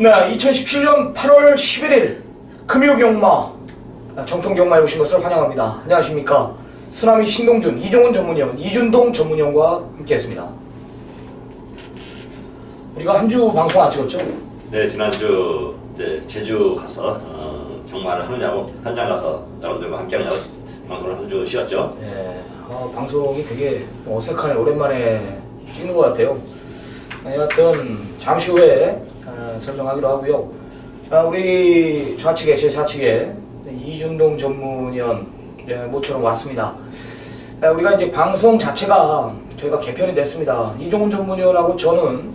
네, 2017년 8월 11일 금요경마 정통경마에 오신 것을 환영합니다. 안녕하십니까. 쓰나미 신동준, 이종훈 전문위원, 이준동 전문위원과 함께했습니다. 우리가 한 주 방송 안 찍었죠? 네, 지난주 이제 제주 가서 경마를 하느냐고 현장 가서 여러분들과 함께하느냐고 방송을 한 주 쉬었죠. 네, 방송이 되게 어색하네. 오랜만에 찍는 것 같아요. 여하튼 잠시 후에 설명하기로 하고요. 우리 좌측에, 제 좌측에 이준동 전문위원 모처럼 왔습니다. 우리가 이제 방송 자체가 저희가 개편이 됐습니다. 이종훈 전문위원하고 저는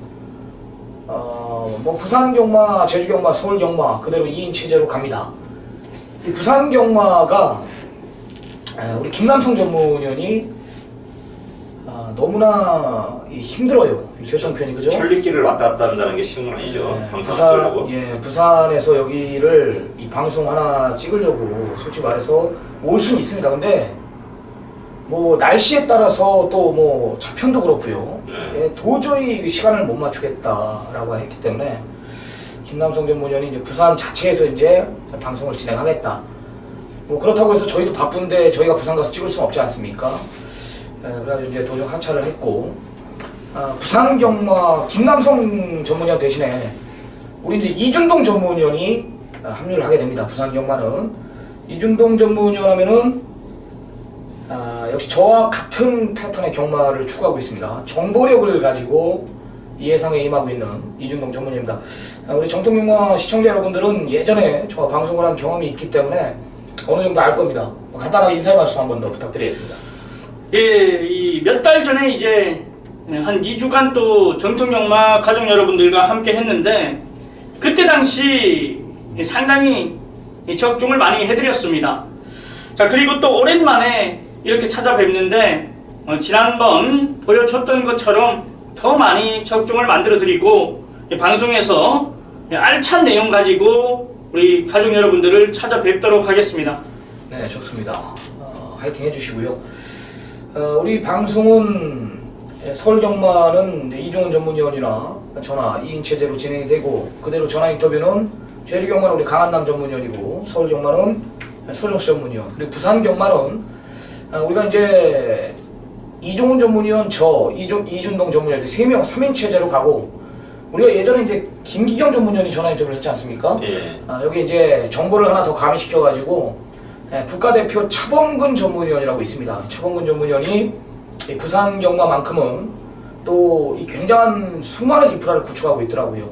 뭐 부산 경마, 제주 경마, 서울 경마 그대로 2인 체제로 갑니다. 이 부산 경마가 우리 김남성 전문위원이 너무나 힘들어요. 교통편이, 그죠? 천리길을 왔다 갔다 한다는 게 쉬운 건 아니죠. 부산에서 여기를 이 방송 하나 찍으려고 솔직히 말해서 올 수는 있습니다. 근데 뭐 날씨에 따라서 또 뭐 차편도 그렇고요. 도저히 시간을 못 맞추겠다라고 했기 때문에 김남성 전문위원이 이제 부산 자체에서 이제 방송을 진행하겠다. 뭐 그렇다고 해서 저희도 바쁜데 저희가 부산 가서 찍을 수는 없지 않습니까? 그래가지고 이제 도중 하차를 했고, 부산 경마 김남성 전문위원 대신에 우리 이제 이준동 전문위원이 합류를 하게 됩니다. 부산 경마는 이준동 전문위원 하면은 역시 저와 같은 패턴의 경마를 추구하고 있습니다. 정보력을 가지고 이 예상에 임하고 있는 이준동 전문위원입니다. 우리 정통경마 시청자 여러분들은 예전에 저와 방송을 한 경험이 있기 때문에 어느 정도 알 겁니다. 간단하게 인사의 말씀 한 번 더 부탁드리겠습니다. 예, 이 몇 달 전에 이제 한 2주간 또 정통경마 가족 여러분들과 함께 했는데, 그때 당시 상당히 적중을 많이 해드렸습니다. 자, 그리고 또 오랜만에 이렇게 찾아뵙는데 지난번 보여줬던 것처럼 더 많이 적중을 만들어 드리고 방송에서 알찬 내용 가지고 우리 가족 여러분들을 찾아뵙도록 하겠습니다. 네, 좋습니다. 화이팅 해주시고요. 우리 방송은 서울 경마는 이종훈 전문위원이나 전화 2인 체제로 진행이 되고, 그대로 전화 인터뷰는 제주 경마는 우리 강한남 전문위원이고, 서울 경마는 서정수 전문위원, 그리고 부산 경마는 우리가 이제 이종훈 전문위원, 이준동 전문위원 3명 3인 체제로 가고, 우리가 예전에 이제 김기경 전문위원이 전화 인터뷰를 했지 않습니까? 예. 여기 이제 정보를 하나 더 가미시켜가지고 국가대표 차범근 전문위원이라고 있습니다. 차범근 전문위원이 부산 경마만큼은 또 이 굉장한 수많은 인프라를 구축하고 있더라고요.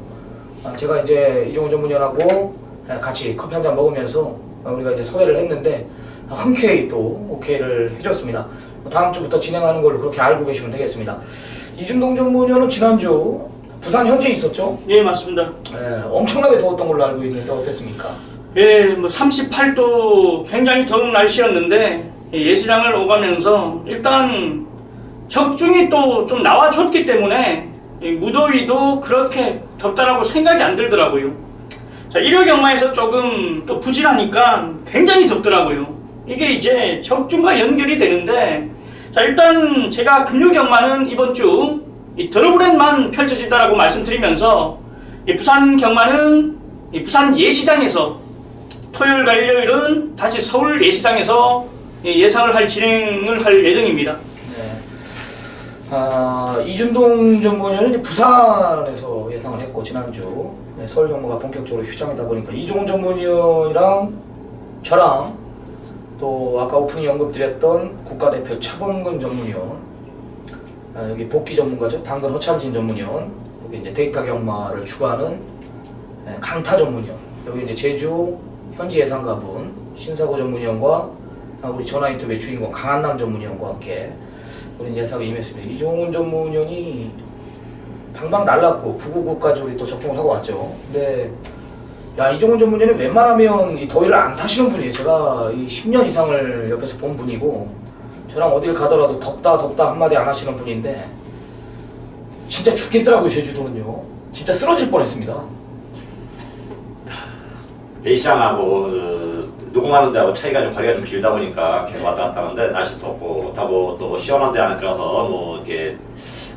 제가 이제 이종훈 전문위원하고 같이 커피 한잔 먹으면서 우리가 이제 섭외를 했는데 흔쾌히 또 오케이를 해줬습니다. 다음 주부터 진행하는 걸로 그렇게 알고 계시면 되겠습니다. 이준동 전문위원은 지난주 부산 현지에 있었죠? 예, 맞습니다. 엄청나게 더웠던 걸로 알고 있는데 어땠습니까? 예, 뭐 38도 굉장히 더운 날씨였는데 예수장을 오가면서 일단 적중이 또 좀 나와줬기 때문에 무더위도 그렇게 덥다라고 생각이 안 들더라고요. 자, 일요 경마에서 조금 또 부진하니까 굉장히 덥더라고요. 이게 이제 적중과 연결이 되는데, 자, 일단 제가 금요 경마는 이번 주 이 더블랜만 펼쳐진다라고 말씀드리면서, 이 부산 경마는 이 부산 예시장에서 토요일과 일요일은 다시 서울 예시장에서 예상을 진행을 할 예정입니다. 네. 이준동 전문위원은 이제 부산에서 예상을 했고, 지난주 서울 경마가 본격적으로 휴장이다 보니까 이종훈 전문위원이랑 저랑 또 아까 오프닝 언급드렸던 국가대표 차범근 전문위원, 여기 복귀 전문가죠. 당근 허찬진 전문위원, 여기 이제 데이터 경마를 추구하는 강타 전문위원, 여기 이제 제주 현지 예상가분 신사고 전문위원과 우리 전화 인터뷰의 주인공 강한남 전문위원과 함께 우리 예상에 임했습니다. 이종훈 전문위원이 방방 날랐고 999까지 우리 또 접종을 하고 왔죠. 근데 이종훈 전문위원은 웬만하면 이 더위를 안 타시는 분이에요. 제가 이 10년 이상을 옆에서 본 분이고, 저랑 어딜 가더라도 덥다 한마디 안 하시는 분인데 진짜 죽겠더라고요. 제주도는요. 진짜 쓰러질 뻔했습니다. 예시장하고 녹음하는 데하고 차이가 좀 거리가 좀 길다 보니까 계속 왔다 갔다 하는데, 날씨 덥고 또 시원한 데 안에 들어가서 뭐 이렇게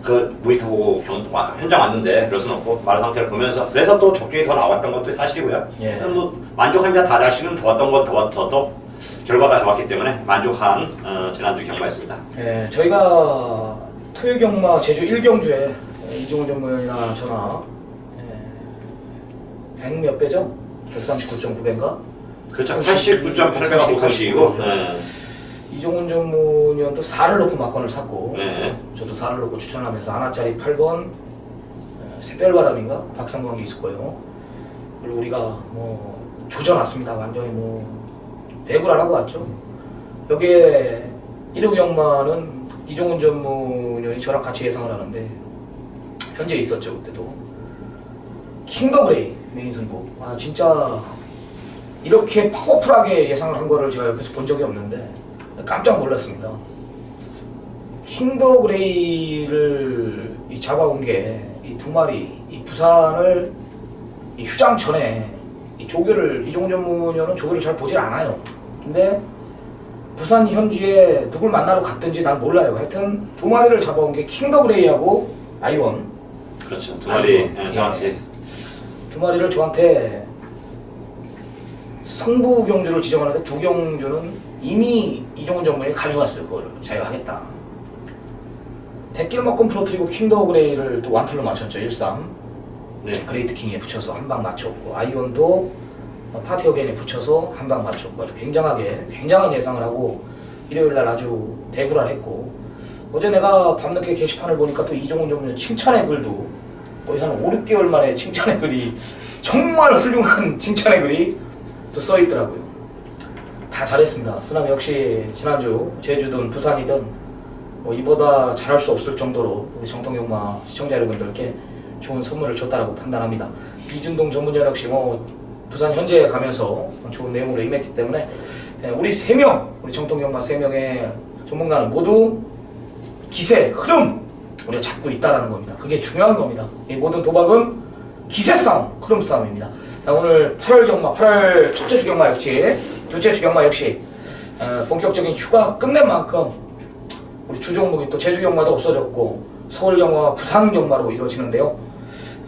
그 모니터 보고 현장 왔는데 그럴 수는 없고 말 상태를 보면서 그래서 또 적중이 더 나왔던 것도 사실이고요. 예. 뭐 만족합니다. 다 자신은 더 왔던 건 더 결과가 좋았기 때문에 만족한 지난주 경마였습니다. 예, 저희가 토요 경마 제주 1경주에 이종훈 전문이나 저나 100 몇 배죠? 139.9배인가? 그렇죠. 89.8배가 복선식이고 이종훈 전문위원도 4를 놓고 막건을 샀고 네. 저도 4를 놓고 추천하면서 하나짜리 8번 새별바람인가? 박상광도 있을 거예요. 그리고 우리가 뭐 조져놨습니다. 완전히 뭐 대구랄하고 왔죠. 여기에 1호 경마는 이종훈 전문위원이 저랑 같이 예상을 하는데 현재 있었죠. 그때도 킹더그레이 메인 승부. 아 진짜 이렇게 파워풀하게 예상을 한 거를 제가 옆에서 본 적이 없는데 깜짝 놀랐습니다. 킹더그레이를 잡아온 게 이 두 마리, 이 부산을 이 휴장 전에 이 조교를 이종훈 전문위원은 조교를 잘 보질 않아요. 근데 부산 현지에 누굴 만나러 갔든지 난 몰라요. 하여튼 두 마리를 잡아온 게 킹더그레이하고 아이원. 그렇죠. 두 마리 아이원. 정확히 두 마리를 저한테 승부 경주를 지정하는데 두 경주는 이미 이종훈 전문이 가져갔어요. 그걸 자기가 하겠다. 백길먹건 프로트리고 킹더그레이를 또 완털로 맞췄죠. 1-3 네. 그레이트 킹에 붙여서 한 방 맞췄고 아이언도 파티 어게인에 붙여서 한 방 맞췄고 아주 굉장한 예상을 하고 일요일날 아주 대구랄 했고 어제 내가 밤늦게 게시판을 보니까 또 이종훈 전문의 칭찬의 글도 거의 한 5-6개월 만에 칭찬의 글이 정말 훌륭한 칭찬의 글이 또 써있더라고요. 다 잘했습니다. 쓰나미 역시 지난주 제주든 부산이든 뭐 이보다 잘할 수 없을 정도로 우리 정통경마 시청자 여러분들께 좋은 선물을 줬다라고 판단합니다. 이준동 전문위원 역시 뭐 부산 현지에 가면서 좋은 내용으로 임했기 때문에 우리 3명, 우리 정통경마 3명의 전문가는 모두 기세, 흐름 우리가 잡고 있다는 겁니다. 그게 중요한 겁니다. 이 모든 도박은 기세 싸움, 흐름 싸움입니다. 오늘 8월 경마, 8월 첫째 주 경마 역시, 둘째 주 경마 역시 본격적인 휴가 끝낸 만큼 우리 주 종목이 또 제주 경마도 없어졌고 서울 경마와 부산 경마로 이루어지는데요.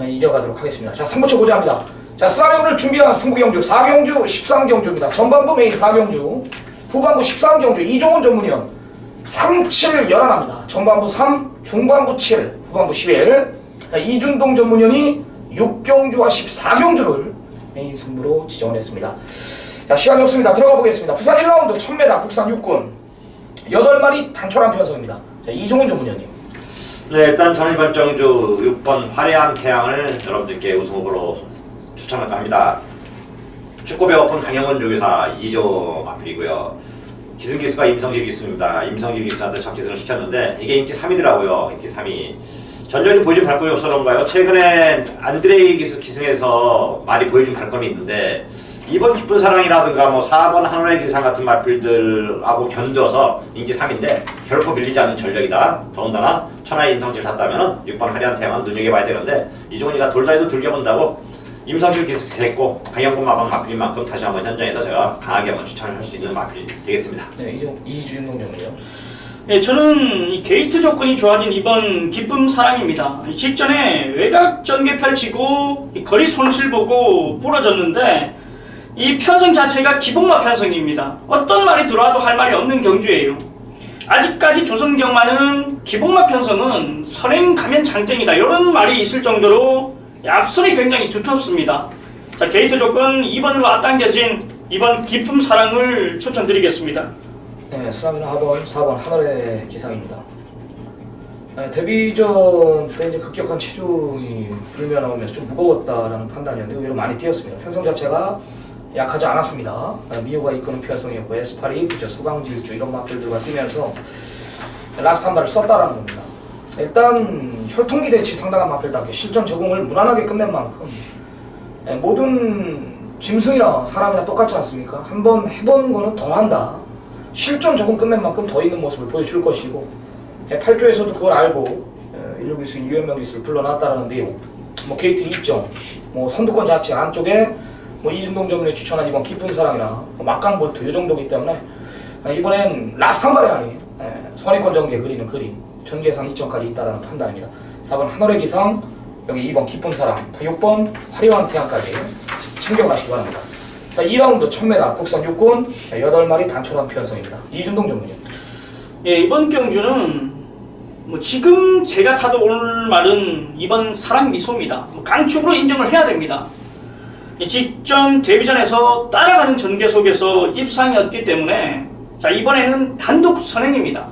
이겨가도록 하겠습니다. 자, 승부처 보자 합니다. 자, 쓰나미 오늘 준비한 승부 경주 4경주, 13경주입니다. 전반부 메인 4경주, 후반부 13경주 이종훈 전문위원 3, 7 열어납니다. 전반부 3, 중반부 7, 후반부 11. 자, 이준동 전문위원이 6경주와 14경주를 메인 승부로 지정을 했습니다. 자, 시간이 없습니다. 들어가 보겠습니다. 부산 1라운드 1000m 국산 육군 8마리 단촐한 편성입니다. 자, 이종훈 전문위원님. 네, 일단 저는 이번 경주 6번 화려한 태양을 여러분들께 우승 후보로 추천할까 합니다. 축구 배고픈 강영원 조교사 2조 마필이고요. 기승기수가 임성길 기수입니다. 임성길 기수한테 첫 기승을 시켰는데 이게 인기 3위더라고요. 인기 3위. 전력이 보여준 발걸음이 없어서 그런가요? 최근에 안드레이 기수 기승에서 많이 보여준 발걸음이 있는데 이번 기쁜 사랑이라든가 뭐 4번 한올의 기상 같은 마필들하고 견뎌서 인기 3인데 결코 밀리지 않는 전력이다. 더군다나 천하의 임성질 탔다면 6번 화려한 태양은 눈여겨봐야 되는데 이종훈이가 돌다리도 들겨본다고 임성질 기습했고 강영군 마방 마필인 만큼 다시 한번 현장에서 제가 강하게 한번 추천을 할 수 있는 마필이 되겠습니다. 네, 이준동 전문위원. 예, 저는 이 게이트 조건이 좋아진 이번 기쁨 사랑입니다. 직전에 외곽 전개 펼치고 이 거리 손실 보고 부러졌는데 이 편성 자체가 기복마 편성입니다. 어떤 말이 들어와도 할 말이 없는 경주예요. 아직까지 조선 경마는 기복마 편성은 선행 가면 장땡이다 이런 말이 있을 정도로 앞선이 굉장히 두텁습니다. 자, 게이트 조건 2번으로 앞당겨진 이번 기쁨 사랑을 추천드리겠습니다. 네, 쓰나미는 하번, 4번 하늘의 기상입니다. 네, 데뷔전 때 이제 급격한 체중이 불며 나오면서 좀 무거웠다라는 판단이었는데 의외로 많이 뛰었습니다. 편성 자체가 약하지 않았습니다. 미호가 이끄는 편성이었고 에스파리, 그쵸, 소강질주 이런 마필들과 뛰면서 라스트 한 발을 썼다라는 겁니다. 일단 혈통기 대치 상당한 마필답게 실전 적응을 무난하게 끝낸 만큼 모든 짐승이나 사람이나 똑같지 않습니까? 한번 해본 거는 더 한다. 실전 적응 끝낸 만큼 더 있는 모습을 보여줄 것이고 8조에서도 그걸 알고 1루 기수인 유현명 기수를 불러놨다라는 내용. 뭐 게이트 2점, 뭐 선두권 자체 안쪽에 뭐 이준동 전문이 추천한 이번 기쁜 사랑이나 막강 볼트 이 정도이기 때문에 이번엔 라스트 한 발이 아닌 선의권 전개 그리는 그림 전개상 2점까지 있다라는 판단입니다. 4번 하늘의 기상, 여기 2번 기쁜 사랑, 6번 화려한 태양까지 챙겨가시기 바랍니다. 자, 2라운드 1000m 국산 육군 8마리 단촐한 편성입니다. 이준동 전문위원. 예, 이번 경주는 뭐 지금 제가 타도 오늘 말은 이번 사랑 미소입니다. 강축으로 인정을 해야 됩니다. 직전 데뷔전에서 따라가는 전개 속에서 입상이었기 때문에 자, 이번에는 단독 선행입니다.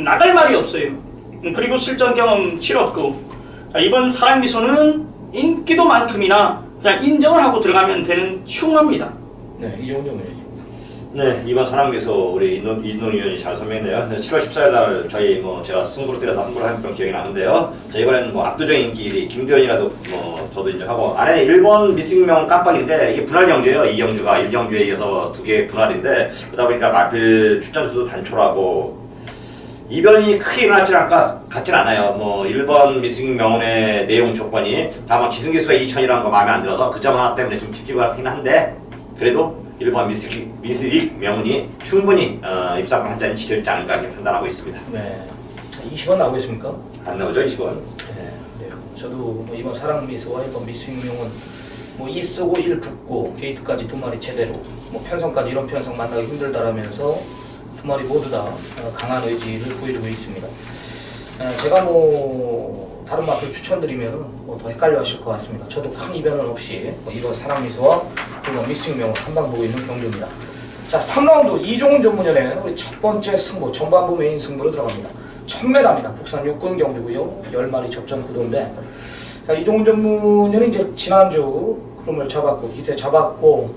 나갈 말이 없어요. 그리고 실전 경험 치렀고, 자, 이번 사랑 미소는 인기도만큼이나 그냥 인정을 하고 들어가면 되는 충합니다. 네, 이종훈 전문위원. 네, 이번 사랑에서 우리 이준동 의원이 잘 설명했네요. 7월 14일 날 저희 제가 승부로 때려서 함부로 했던 기억이 나는데요. 자, 이번에는 압도적인 인기 1위 김도현이라도 저도 인정하고, 안에 1번 미승명 깜빡인데 이게 분할 경주예요. 이 경주가 1경주에 이어서 2개의 분할인데, 그러다 보니까 마필 출전수도 단촐하고 이변이 크게 일어나지 않을 것 같진 않아요. 1번 미승명운의 내용 조건이 다만 기승기수가 2000이라는 거 마음에 안 들어서 그 점 하나 때문에 좀 찝찝하긴 한데, 그래도 1번 미스릭 명운이 충분히 입상권 한 잔이 지켜지지 않을까 이렇게 판단하고 있습니다. 네, 20원 나오겠습니까? 안 나오죠, 20원? 네, 그래요. 저도 이번 사랑 미소와 1번 미승명은 이 쏘고 1 붙고 게이트까지 2마리 제대로, 편성까지 이런 편성 만나기 힘들다라면서 2마리 모두 다 강한 의지를 보여주고 있습니다. 제가 다른 마필 추천드리면 더 헷갈려 하실 것 같습니다. 저도 큰 이변은 없이 이번 사랑 미소와 1번 미승명을 한방 보고 있는 경주입니다. 자, 3라운드 이종훈 전문위원의 우리 첫 번째 승부, 전반부 메인 승부로 들어갑니다. 1000m입니다. 국산 육군 경주고요. 10마리 접전 구도인데, 자, 이종훈 전문위원은 이제 지난주 흐름을 잡았고 기세 잡았고,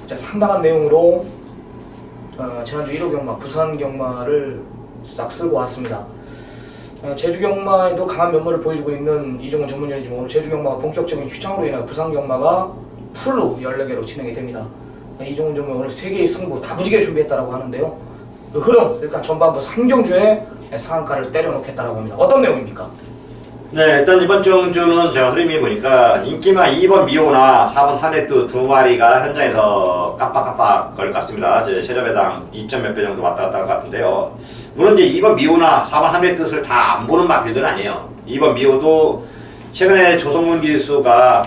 상당한 내용으로 지난주 1호 경마, 부산 경마를 싹 쓸고 왔습니다. 제주 경마에도 강한 면모를 보여주고 있는 이종훈 전문위원이지만, 오늘 제주 경마가 본격적인 휴장으로 인해 부산 경마가 풀로 14개로 진행이 됩니다. 이종훈 전문위원 오늘 3개의 승부 다부지게 준비했다라고 하는데요. 그 흐름, 일단 전반부 3경주에 상한가를 때려놓겠다라고 합니다. 어떤 내용입니까? 네, 일단 이번 경주는 제가 흐름이 보니까 인기만 2번 미호나 4번 하네뚜 2마리가 현장에서 깜빡깜빡 거릴 것 같습니다. 세접배당 2점 몇 배 정도 왔다 갔다 할 것 같은데요. 물론 이제 2번 미호나 4번 하네뚜를 다 안 보는 마필들은 아니에요. 2번 미호도 최근에 조성문 기수가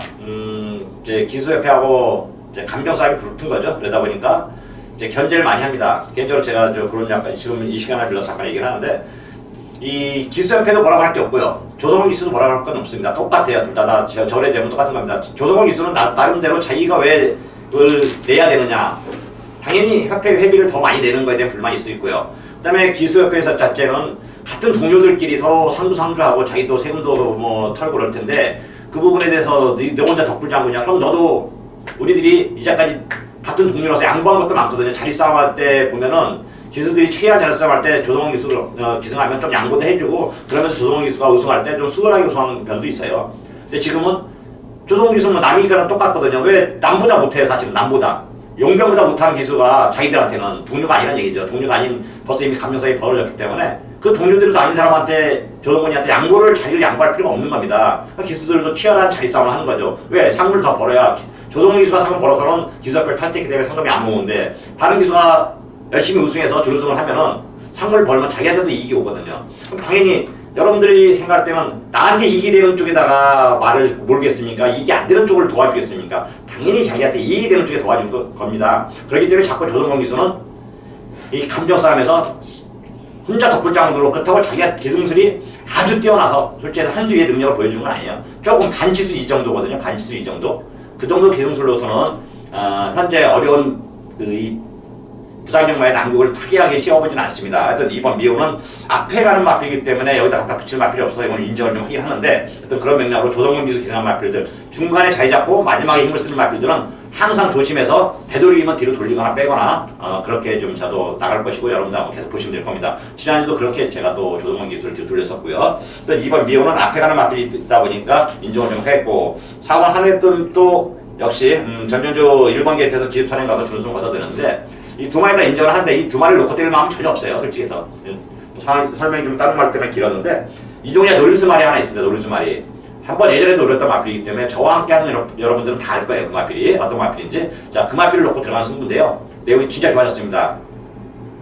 이제 기수협회하고 이제 감정 싸움이 붙은 거죠. 그러다 보니까 이제 견제를 많이 합니다. 개인적으로 제가 그런 약간 지금 이 시간을 빌려서 잠깐 얘기를 하는데, 이 기수협회도 뭐라고 할 게 없고요. 조성원 기수도 뭐라고 할 건 없습니다. 똑같아요. 둘 다 저래 되면 똑같은 겁니다. 조성원 기수는 나름대로 자기가 왜 그걸 내야 되느냐. 당연히 협회 회비를 더 많이 내는 거에 대한 불만이 있을 있고요. 그 다음에 기수협회에서 자체는 같은 동료들끼리 서로 상주하고 자기도 세금도 털고 그럴 텐데, 그 부분에 대해서 너 혼자 덕불장군이야. 그럼 너도 우리들이 이제까지 같은 동료라서 양보한 것도 많거든요. 자리 싸움할 때 보면은 기수들이 최하 자리 싸움할 때 조성원 기수로 기승하면 좀 양보도 해주고, 그러면서 조성원 기수가 우승할 때 좀 수월하게 우승하는 면도 있어요. 근데 지금은 조성원 기수는 남이니까 똑같거든요. 왜 남보다 못해요? 사실은 남보다. 용병보다 못하는 기수가 자기들한테는 동료가 아니란 얘기죠. 동료가 아닌 벌써 이미 감정사에 벌어졌기 때문에 그 동료들도 아닌 사람한테 조성원이한테 자기를 양보할 필요가 없는 겁니다. 기수들도 치열한 자리 싸움을 하는 거죠. 왜? 상금을 더 벌어야, 조성원 기수가 상금 벌어서는 기수협회를 탈퇴했기 때문에 상금이 안 오는데, 다른 기수가 열심히 우승해서 준우승을 하면은 상금을 벌면 자기한테도 이익이 오거든요. 그럼 당연히 여러분들이 생각할 때는 나한테 이익이 되는 쪽에다가 말을 몰겠습니까? 이익이 안 되는 쪽을 도와주겠습니까? 당연히 자기한테 이익이 되는 쪽에 도와줄 겁니다. 그렇기 때문에 자꾸 조성원 기수는 이 감정 싸움에서 혼자 덕불장으로, 그렇다고 자기가 기승술이 아주 뛰어나서 솔직히 한 수위의 능력을 보여주는 건 아니에요. 조금 반치수 이 정도거든요. 반치수 이 정도. 그 정도 기승술로서는 현재 어려운 이 부산경마의 난국을 특이하게 씌워보지는 않습니다. 하여튼 이번 미호는 앞에 가는 마필이기 때문에 여기다 갖다 붙일 마필이 없어서 이건 인정을 좀 하긴 하는데, 하여튼 그런 맥락으로 조성문 기수 기승한 마필들, 중간에 자리 잡고 마지막에 힘을 쓰는 마필들은 항상 조심해서 되도록이면 뒤로 돌리거나 빼거나 그렇게 좀 저도 나갈 것이고, 여러분들 한번 계속 보시면 될 겁니다. 지난주도 그렇게 제가 또 조성문 기수를 뒤로 돌렸었고요. 일단 이번 미호는 앞에 가는 마필이 있다 보니까 인정을 좀 했고, 4번 하네뚜는 또 역시 전전주 1번 게이트에서 기습선행 가서 준우승을 거둬드렸는데, 이 2마리 다 인정을 하는데 이 2마리를 놓고 때릴 마음은 전혀 없어요. 솔직히 해서 설명이 좀 다른 말 때문에 길었는데, 이종이야 노림수 말이 하나 있습니다. 노림수 말이 한번 예전에도 노렸던 마필이기 때문에 저와 함께 하는 여러분들은 다 알 거예요. 그 마필이 어떤 마필인지. 자, 그 마필을 놓고 들어가는 승부인데요, 내용이 진짜 좋아졌습니다.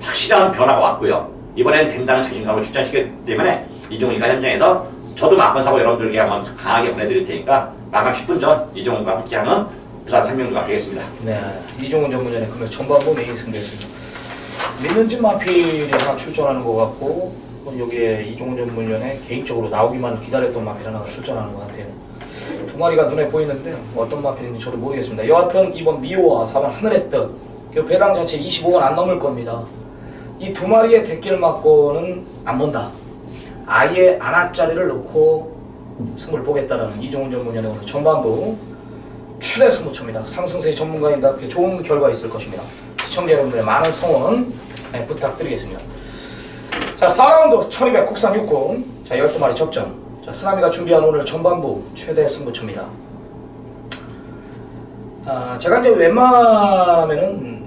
확실한 변화가 왔고요. 이번엔 된다는 자신감을 출전시켰기 때문에 이종훈이가 현장에서 저도 막번 사고 여러분들에게 한번 강하게 보내드릴 테니까 마감 10분 전 이종훈과 함께하는 부산 삼명주가 되겠습니다. 네, 이종훈 전문위원의 금액 전반부 메인 승부였습니다. 민은진 마필이 하나 출전하는 것 같고 여기에 이종훈 전문위원의 개인적으로 나오기만 기다렸던 마필 하나가 출전하는 것 같아요. 두 마리가 눈에 보이는데 어떤 마필인지 저도 모르겠습니다. 여하튼 2번 미호와 4번 하늘의 뜻, 이 배당 자체 25원 안 넘을 겁니다. 이 두 마리의 대기를 맞고는 안 본다. 아예 안아짜리를 놓고 승부를 보겠다라는 이종훈 전문위원의 오늘 전반부 최대 승부처입니다. 상승세의 전문가인답게 좋은 결과 있을 것입니다. 시청자 여러분들의 많은 성원 부탁드리겠습니다. 자, 4라운드 1200 국산 육군, 자 12마리 접전. 자, 쓰나미가 준비한 오늘 전반부 최대 승부처입니다. 제가 이제 웬만하면은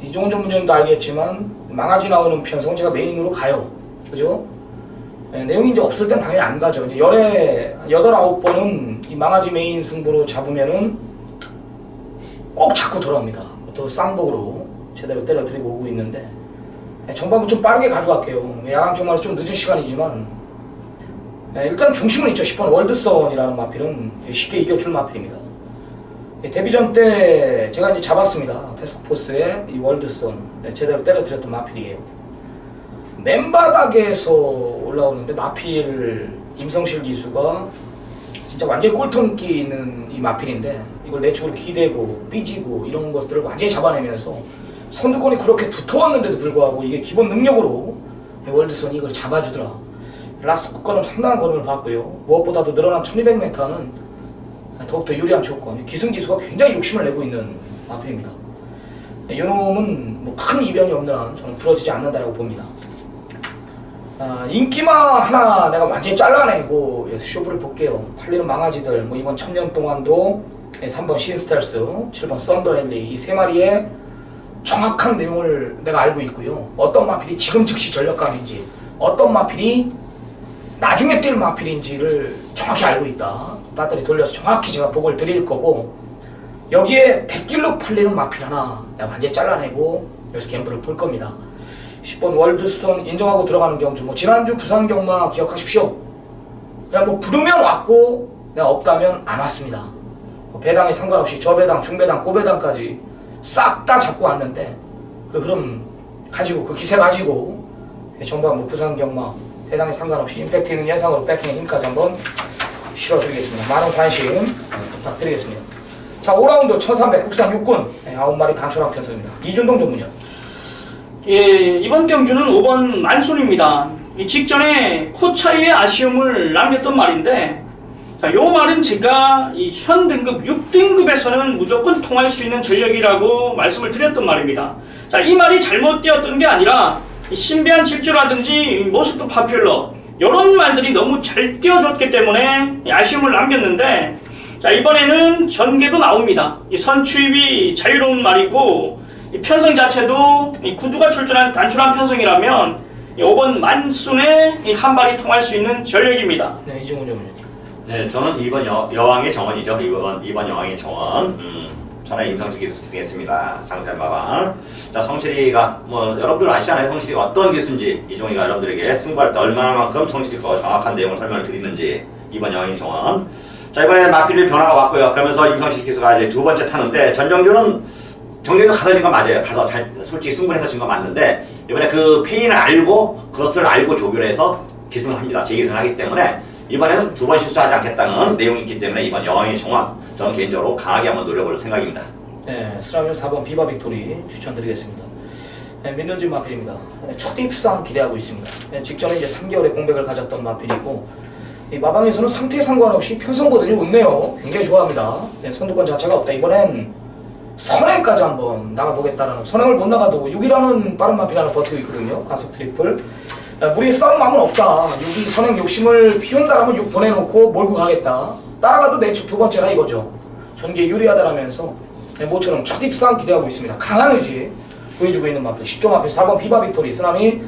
이종훈 전문위원도 알겠지만 망아지 나오는 편성은 제가 메인으로 가요. 그죠? 내용이 이제 없을 땐 당연히 안 가죠. 이제 열에 8, 9번은 이 망아지 메인 승부로 잡으면은 꼭 자꾸 돌아옵니다. 또 쌍복으로 제대로 때려드리고 오고 있는데 전반부 좀 빠르게 가져갈게요. 야간 경마는 좀 늦은 시간이지만 일단 중심은 있죠. 10번 월드선이라는 마필은 쉽게 이겨줄 마필입니다. 데뷔전 때 제가 이제 잡았습니다. 태스크포스의 이 월드선 제대로 때려드렸던 마필이에요. 맨바닥에서 올라오는데 마필 임성실 기수가 진짜 완전히 꼴통기 있는 이 마필인데 이걸 내축으로 기대고 삐지고 이런 것들을 완전히 잡아내면서 선두권이 그렇게 붙어왔는데도 불구하고 이게 기본 능력으로 월드선이 이걸 잡아주더라. 라스트 거는 상당한 걸음을 봤고요. 무엇보다도 늘어난 1200m는 더욱더 유리한 조건. 기승기수가 굉장히 욕심을 내고 있는 마필입니다. 이놈은 뭐 큰 이변이 없는 한 저는 부러지지 않는다고 봅니다. 인기마 하나 내가 완전히 잘라내고 쇼부를 볼게요. 팔리는 망아지들, 뭐 이번 천년 동안도 3번 신스텔스, 7번 썬더랠리 이 세 마리의 정확한 내용을 내가 알고 있고요. 어떤 마필이 지금 즉시 전력감인지, 어떤 마필이 나중에 뛸 마필인지를 정확히 알고 있다. 배터리 돌려서 정확히 제가 보고를 드릴 거고, 여기에 대길로 팔리는 마필 하나 내가 완전히 잘라내고 여기서 갬블을 볼 겁니다. 10번 월드선 인정하고 들어가는 경주, 뭐 지난주 부산 경마 기억하십시오. 그냥 뭐 부르면 왔고 내가 없다면 안 왔습니다. 배당에 상관없이 저배당, 중배당, 고배당까지 싹 다 잡고 왔는데 그 흐름 가지고 그 기세 가지고 전반 뭐 부산 경마 배당에 상관없이 임팩트 있는 예상으로 백킹의 힘까지 한번 실어드리겠습니다. 많은 관심 부탁드리겠습니다. 자, 5라운드 1300 국산 육군 9마리 단촐한 편성입니다. 이준동 전문위원. 예, 이번 경주는 5번 만순입니다. 이 직전에 코 차이의 아쉬움을 남겼던 말인데, 자, 요 말은 제가 이 현 등급 6등급에서는 무조건 통할 수 있는 전력이라고 말씀을 드렸던 말입니다. 자, 이 말이 잘못 되었던 게 아니라 신비한 질주라든지 모습도 파퓰러 이런 말들이 너무 잘 띄워줬기 때문에 아쉬움을 남겼는데, 자, 이번에는 전개도 나옵니다. 이 선추입이 자유로운 말이고 이 편성 자체도 이 구두가 출전한 단출한 편성이라면 이 5번 만순에 이 한 발이 통할 수 있는 전력입니다. 네, 이종훈 전문위원. 네, 저는 2번 여왕의 정원이죠. 2번 여왕의 정원. 전에 임성실 기수 기승했습니다. 장세한 마방. 자, 성실이가 뭐 여러분들 아시잖아요. 성실이가 어떤 기수인지, 이종이가 여러분들에게 승부할 때 얼마나만큼 성실이가 정확한 내용을 설명을 드리는지. 2번 여왕의 정원. 자, 이번에 마필 변화가 왔고요. 그러면서 임성실 기수가 이제 두 번째 타는데, 정경주 가서 진 건 맞아요. 가서 잘 솔직히 승부해서 진 건 맞는데, 이번에 그 페인을 알고 그것을 알고 조교를 해서 기승을 합니다. 재기승을 하기 때문에 이번에는 두 번 실수하지 않겠다는 내용이 있기 때문에 이번 여왕의 정원, 저는 개인적으로 강하게 한번 노려볼 생각입니다. 네, 스라미오 4번 비바 빅토리 추천드리겠습니다. 네, 민든진 마필입니다. 네, 첫 입상 기대하고 있습니다. 네, 직전에 이제 3개월의 공백을 가졌던 마필이고, 이 마방에서는 상태에 상관없이 편성보더니 웃네요. 굉장히 좋아합니다. 네, 선두권 자체가 없다. 이번엔 선행까지 한번 나가보겠다라는, 선행을 못 나가도 6이라는 빠른 마필 하나 버티고 있거든요. 가속 트리플. 우리 싸움 마음은 없다. 6이 선행 욕심을 피운다라면 6 보내놓고 몰고 가겠다. 따라가도 내축 두 번째라 이거죠. 전기에 유리하다라면서 모처럼 첫 입상 기대하고 있습니다. 강한 의지 보여주고 있는 마필. 10조 마필 4번 비바 빅토리 쓰나미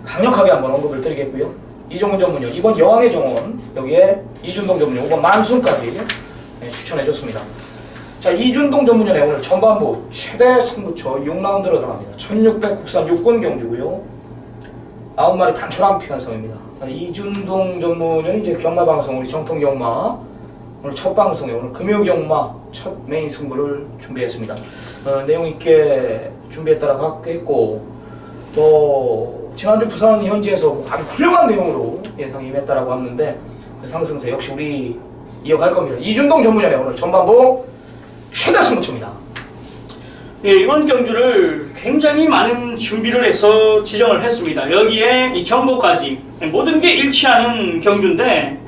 강력하게 한번 언급을 드리겠고요. 이종훈 전문위원, 이번 여왕의 정원, 여기에 이준동 전문위원, 5번 만순까지 추천해줬습니다. 자, 이준동 전문위원의 오늘 전반부 최대 승부처 6라운드로 들어갑니다. 1600 국산 육군 경주고요. 9마리 단촐한 편성입니다. 이준동 전문위원이 이제 경마 방송 우리 정통 경마 오늘 첫 방송에 오늘 금요 경마 첫 메인 승부를 준비했습니다. 내용 있게 준비했다라고 했고 또 지난주 부산 현지에서 아주 훌륭한 내용으로 예상 임했다라고 하는데 그 상승세 역시 우리 이어갈 겁니다. 이준동 전문위원의 오늘 전반부 최대 승부처입니다. 예, 이번 경주를 굉장히 많은 준비를 해서 지정을 했습니다. 여기에 이 정보까지 모든 게 일치하는 경주인데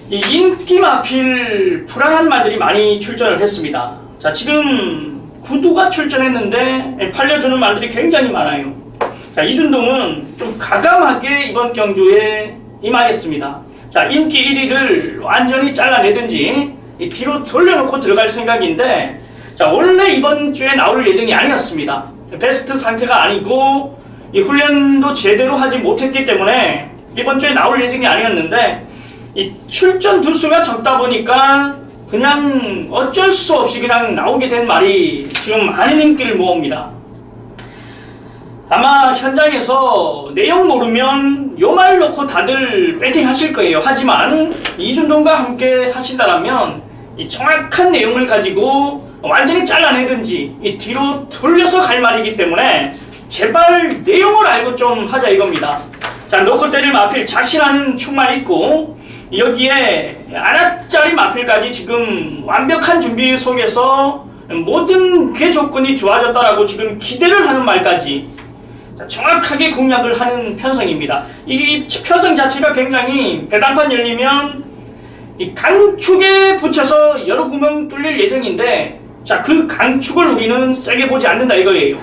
이 인기 마필 불안한 말들이 많이 출전을 했습니다. 자, 지금 구두가 출전했는데 팔려주는 말들이 굉장히 많아요. 자, 이준동은 좀 가감하게 이번 경주에 임하겠습니다. 자, 인기 1위를 완전히 잘라내든지 이 뒤로 돌려놓고 들어갈 생각인데 자, 원래 이번 주에 나올 예정이 아니었습니다. 베스트 상태가 아니고 이 훈련도 제대로 하지 못했기 때문에 이번 주에 나올 예정이 아니었는데 이 출전 두수가 적다 보니까 그냥 어쩔 수 없이 그냥 나오게 된 말이 지금 많은 인기를 모읍니다. 아마 현장에서 내용 모르면 요 말 놓고 다들 배팅 하실 거예요. 하지만 이준동과 함께 하신다라면 이 정확한 내용을 가지고 완전히 잘라내든지 이 뒤로 돌려서 갈 말이기 때문에 제발 내용을 알고 좀 하자 이겁니다. 자, 놓고 때릴 마필 자신하는 축만 있고 여기에 아나짜리 마필까지 지금 완벽한 준비 속에서 모든 게 조건이 좋아졌다라고 지금 기대를 하는 말까지 정확하게 공략을 하는 편성입니다. 이 편성 자체가 굉장히 배당판 열리면 이 강축에 붙여서 여러 구멍 뚫릴 예정인데 자, 그 강축을 우리는 세게 보지 않는다 이거예요.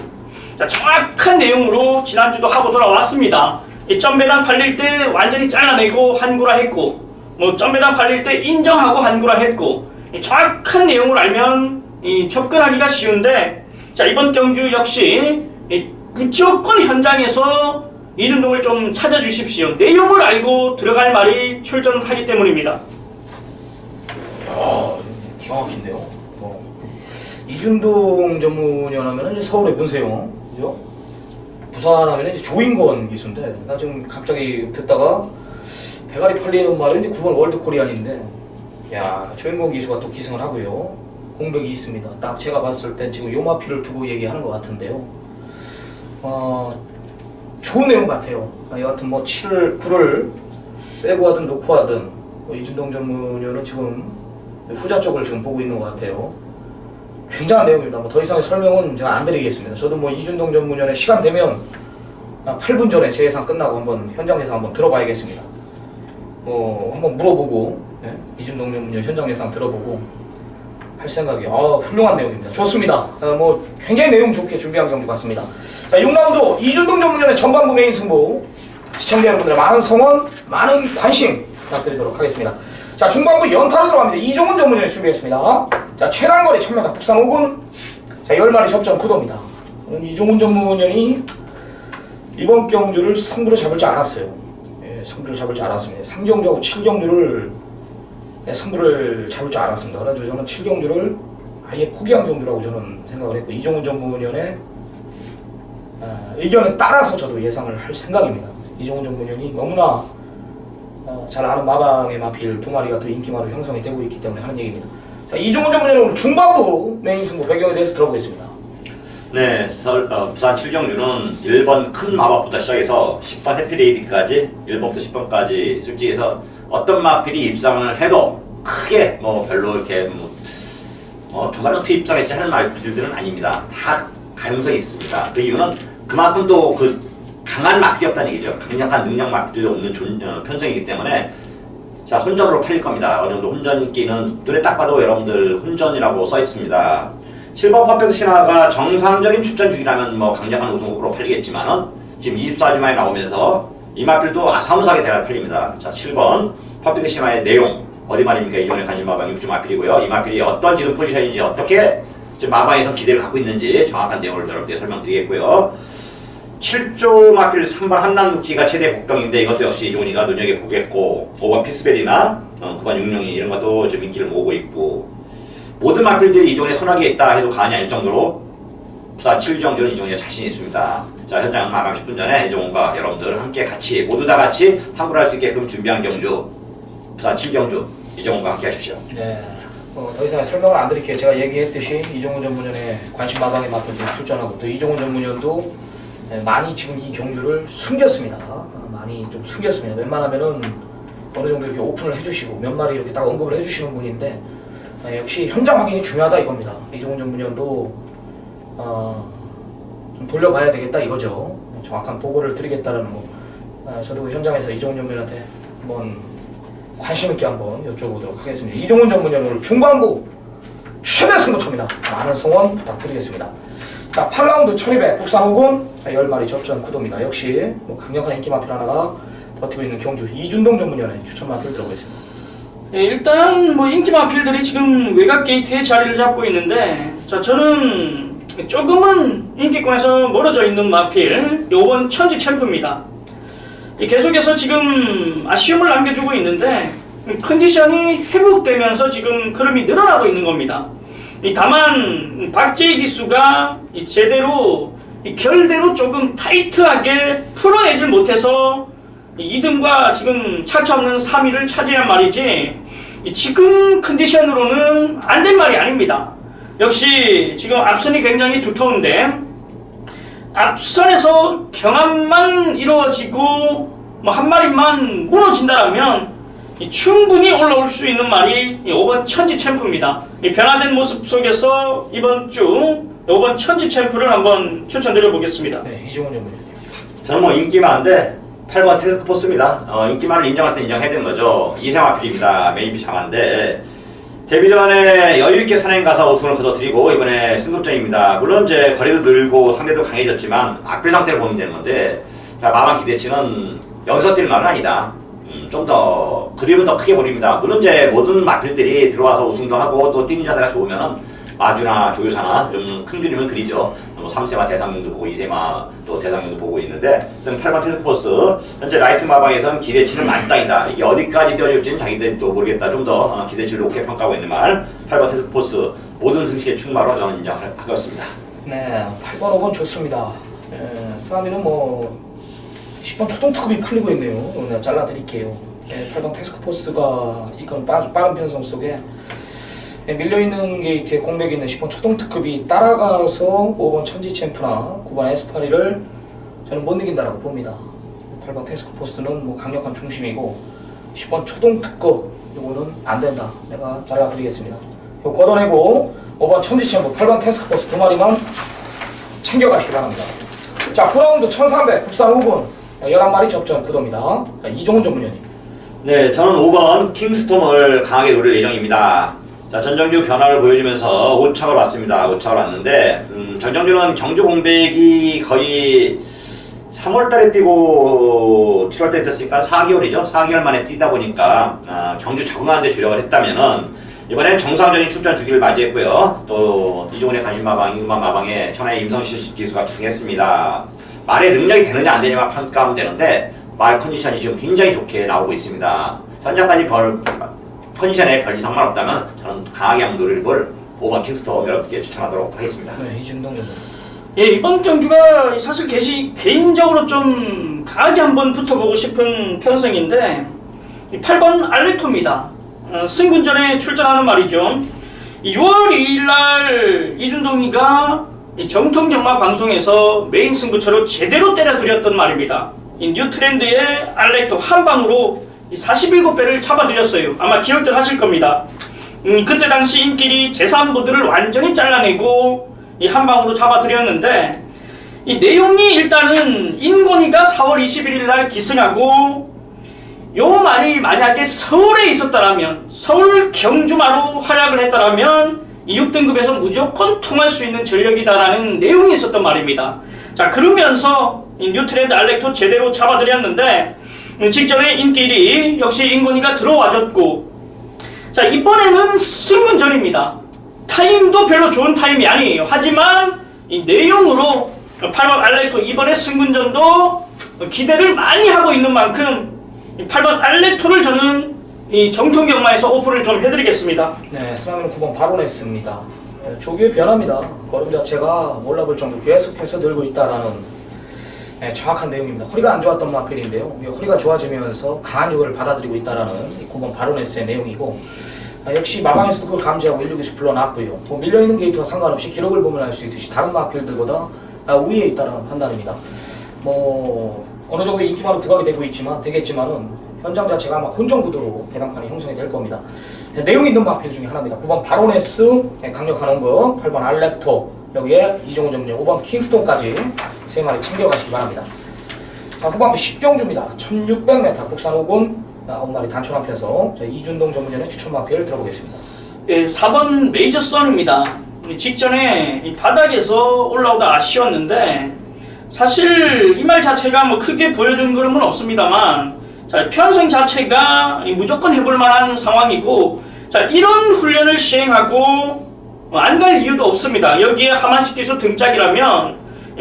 자, 정확한 내용으로 지난주도 하고 돌아왔습니다. 이 점배당 팔릴 때 완전히 잘라내고 한구라 했고 뭐 점배당 팔릴 때 인정하고 한구라 했고 이 정확한 내용을 알면 이 접근하기가 쉬운데 자, 이번 경주 역시 이 무조건 현장에서 이준동을 좀 찾아주십시오. 내용을 알고 들어갈 말이 출전하기 때문입니다. 야, 기가 막힌데요. 이준동 전문위원 하면 이제 서울의 문세영, 그죠? 부산 하면 이제 조인권 기수인데 나 지금 갑자기 듣다가 대가리 팔리는 말은 이제 9번 월드 코리안인데 야, 조인권 기수가 또 기승을 하고요. 공백이 있습니다. 딱 제가 봤을 땐 지금 요마피를 두고 얘기하는 것 같은데요. 좋은 내용 같아요. 여하튼 뭐 7, 9를 빼고 하든 놓고 하든 이준동 전문위원은 지금 후자 쪽을 지금 보고 있는 것 같아요. 굉장한 내용입니다. 뭐 더 이상의 설명은 제가 안 드리겠습니다. 저도 뭐 이준동 전문위원의 시간 되면 8분 전에 제 예상 끝나고 한번 현장 예상 한번 들어봐야겠습니다. 한번 물어보고 이준동 전문위원 현장 예상 들어보고 할 생각이에요. 훌륭한 내용입니다. 좋습니다. 뭐 굉장히 내용 좋게 준비한 경주 같습니다. 자, 6라운드 이준동 전문위원의 전반부 메인 승부 시청자 여러분들의 많은 성원, 많은 관심 부탁드리도록 하겠습니다. 자, 중반부 연타로 들어갑니다. 이종훈 전문위원이 준비했습니다. 자, 최단거리 1000m 국산 5군 자, 10마리 접전 구도입니다. 이종훈 전문위원이 이번 경주를 승부로 잡을 줄 알았어요. 승부를 잡을 줄 알았습니다. 3경주하고 7경주를 승부를 잡을 줄 알았습니다. 그래서 저는 7경주를 아예 포기한 경주라고 저는 생각을 했고 이종훈 전문위원의 의견에 따라서 저도 예상을 할 생각입니다. 이종훈 전문위원이 너무나 잘 아는 마방의 마필 2마리가 더 인기마로 형성이 되고 있기 때문에 하는 얘기입니다. 자, 이종훈 전문위원은 오늘 중반부 메인 승부 배경에 대해서 들어보겠습니다. 네, 부산 7경주는 1번 큰 마법부터 시작해서 10번 해피레이디까지 1번부터 10번까지 솔직히 해서 어떤 마필이 입상을 해도 크게 뭐 별로 이렇게 정말 어떻게 입상했지 하는 마필들은 아닙니다. 다 가능성이 있습니다. 그 이유는 그만큼 또 그 강한 마필이 없다는 얘기죠. 강력한 능력 마필이 없는 편성이기 때문에 자, 혼전으로 팔릴 겁니다. 어느 정도 혼전기는 눈에 딱 봐도 여러분들 혼전이라고 써 있습니다. 7번 퍼펙트 신화가 정상적인 출전 중이라면 뭐 강력한 우승 후보로 팔리겠지만은 지금 24주만에 나오면서 이 마필도 아사무사하게 대가 팔립니다. 자, 7번 퍼펙트 신화의 내용 어디 말입니까? 이전에 간지 마방 6주 마필이고요. 이 마필이 어떤 지금 포지션인지 어떻게 지금 마방에서 기대를 갖고 있는지 정확한 내용을 여러분께 설명드리겠고요. 7조 마필 3번 한남루키가 최대 복병인데 이것도 역시 이종훈이가 눈여겨보겠고 5번 피스벨이나 9번 육룡이 이런 것도 지금 인기를 모으고 있고 모든 마필들이 이종훈의 손아귀에 있다 해도 과언이 아닐 정도로 부산 7경주는 이종훈이 자신 있습니다. 자, 현장 마감 10분 전에 이종훈과 여러분들 함께 같이 모두 다 같이 함구할 수 있게끔 준비한 경주 부산 7경주 이종훈과 함께 하십시오. 네. 더 이상 설명을 안 드릴게요. 제가 얘기했듯이 이종훈 전문위원의 관심 마방에 맞춰 출전하고 또 이종훈 전문위원도 많이 지금 이 경주를 숨겼습니다. 많이 좀 숨겼습니다. 웬만하면은 어느 정도 이렇게 오픈을 해주시고 몇 마리 이렇게 딱 언급을 해주시는 분인데 역시 현장 확인이 중요하다 이겁니다. 이종훈 전문위원도 좀 돌려봐야 되겠다 이거죠. 정확한 보고를 드리겠다는 거. 저도 현장에서 이종훈 전문위원한테 한번 관심 있게 한번 여쭤보도록 하겠습니다. 이종훈 전문위원 오늘 중반부 최대 승부처입니다. 많은 성원 부탁드리겠습니다. 자, 8라운드 1200 국산 5군 10마리 접전 구도입니다. 역시 강력한 인기 마필 하나가 버티고 있는 경주 이준동 전문위원의 추천 마필 들어보겠습니다. 예, 일단 인기 마필들이 지금 외곽 게이트에 자리를 잡고 있는데, 자, 저는 조금은 인기권에서 멀어져 있는 마필 5번 천지 챔프입니다. 계속해서 지금 아쉬움을 남겨주고 있는데 컨디션이 회복되면서 지금 흐름이 늘어나고 있는 겁니다. 다만 박재희 기수가 제대로 결대로 조금 타이트하게 풀어내질 못해서 2등과 지금 차차없는 3위를 차지한 말이지 지금 컨디션으로는 안 된 말이 아닙니다. 역시 지금 앞선이 굉장히 두터운데 앞선에서 경합만 이루어지고 한 마리만 무너진다라면 충분히 올라올 수 있는 말이 5번 천지 챔프입니다. 변화된 모습 속에서 이번 주 5번 천지 챔프를 한번 추천드려 보겠습니다. 네, 이종훈 전문위원. 저는 인기만인데 8번 태스크포스입니다. 인기만을 인정할 때 인정해야 되는 거죠. 이생화필입니다. 메인비 장한데 데뷔 전에 여유있게 산행 가서 우승을 거둬들이고 이번에 승급전입니다. 물론 이제 거리도 늘고 상대도 강해졌지만 앞필 상태를 보면 되는 건데, 자, 마방 기대치는 여기서 뛸 말은 아니다. 좀 더 그림은 더 크게 보입니다. 물론 이제 모든 마필들이 들어와서 우승도 하고 또 뛰는 자세가 좋으면은 마주나 조유사나 좀 큰 그림을 그리죠. 3세마 대상경도 보고 2세마 또 대상경도 보고 있는데 8번 태스크포스 현재 라이스 마방에서는 기대치는 만땅이다. 이게 어디까지 뛰어줄지는 자기들도 모르겠다. 좀 더 기대치를 높게 평가하고 있는 말 8번 태스크포스 모든 승시의 충마로 저는 인정을 하겠습니다. 네, 8번 5번 좋습니다. 스나미는 10번 초동특급이 팔리고 있네요. 내가 잘라드릴게요. 8번 태스크포스가 이건 빠른 편성 속에 밀려있는 게이트에 공백이 있는 10번 초동특급이 따라가서 5번 천지챔프나 9번 에스파리를 저는 못 이긴다라고 봅니다. 8번 태스크포스는 강력한 중심이고 10번 초동특급 이거는 안 된다. 내가 잘라드리겠습니다. 이거 걷어내고 5번 천지챔프 8번 태스크포스 두 마리만 챙겨가시기 바랍니다. 자, 9라운드 1300 국산 5군 11마리 접전 구도입니다. 이종훈 전문위원님. 네, 저는 5번 킹스톰을 강하게 노릴 예정입니다. 자, 전정주 변화를 보여주면서 5착을 왔습니다. 5착을 왔는데 전정주는 경주 공백이 거의 3월달에 뛰고 7월달에 뛰었으니까 4개월이죠. 4개월 만에 뛰다 보니까 경주 적응하는 데 주력을 했다면은 이번엔 정상적인 출전 주기를 맞이했고요. 또 이종훈의 관심마방, 임금만 마방에 천하의 임성실 기수가 기승했습니다. 말의 능력이 되느냐 안 되느냐만 평가하면 되는데 말 컨디션이 지금 굉장히 좋게 나오고 있습니다. 현장까지 컨디션에 별 이상만 없다면 저는 강하게 한번 노릴 볼 5번 킹스톰 여러분께 추천하도록 하겠습니다. 네, 이준동 전문위원. 예, 이번 경주가 사실 개인적으로 좀 강하게 한번 붙어보고 싶은 편성인데 8번 알레토입니다. 승군전에 출전하는 말이죠. 6월 2일날 이준동이가 정통경마 방송에서 메인 승부처로 제대로 때려드렸던 말입니다. 이 뉴트렌드의 알렉토 한 방으로 47배를 잡아드렸어요. 아마 기억들 하실 겁니다. 그때 당시 인기리 제3부들을 완전히 잘라내고 이 한 방으로 잡아드렸는데 이 내용이 일단은 인권위가 4월 21일 날 기승하고 요 말이 만약에 서울에 있었다라면 서울 경주마로 활약을 했다라면 이 6등급에서 무조건 통할 수 있는 전력이다라는 내용이 있었단 말입니다. 자, 그러면서 이 뉴트렌드 알렉토 제대로 잡아드렸는데 직전에 인기리 역시 인권위가 들어와줬고, 자, 이번에는 승군전입니다. 타임도 별로 좋은 타임이 아니에요. 하지만 이 내용으로 8번 알렉토 이번에 승군전도 기대를 많이 하고 있는 만큼 8번 알렉토를 저는 이 정통경마에서 오픈을 좀 해드리겠습니다. 네, 스나미는 9번 바로네스입니다. 조기의 변화입니다. 걸음 자체가 몰라볼 정도 계속해서 늘고 있다라는 정확한 내용입니다. 허리가 안 좋았던 마필인데요. 허리가 좋아지면서 강한 조기를 받아들이고 있다라는 9번 바로네스의 내용이고, 역시 마방에서도 그걸 감지하고 169시 불러놨고요. 뭐 밀려있는 게이트와 상관없이 기록을 보면 알 수 있듯이 다른 마필들보다 우위에 있다는 판단입니다. 뭐 어느 정도 인기만으로 부각이 되겠지만은 현장 자체가 아마 혼전 구도로 배당판이 형성이 될 겁니다. 내용 있는 마필 중에 하나입니다. 9번 바로네스, 강력한 언급, 8번 알렉토, 여기에 이종훈 전문의 5번 킹스톤까지 3마리 챙겨가시기 바랍니다. 자, 후반부 10경주입니다. 1600m 국산 5군 9마리 단촐한 편성. 자, 이준동 전문전의 추천 마필을 들어보겠습니다. 예, 4번 메이저선입니다. 직전에 이 바닥에서 올라오다 아쉬웠는데 사실 이 말 자체가 뭐 크게 보여준 그림은 없습니다만, 자, 편성 자체가 무조건 해볼 만한 상황이고, 자, 이런 훈련을 시행하고 안 갈 이유도 없습니다. 여기에 하만식 기수 등짝이라면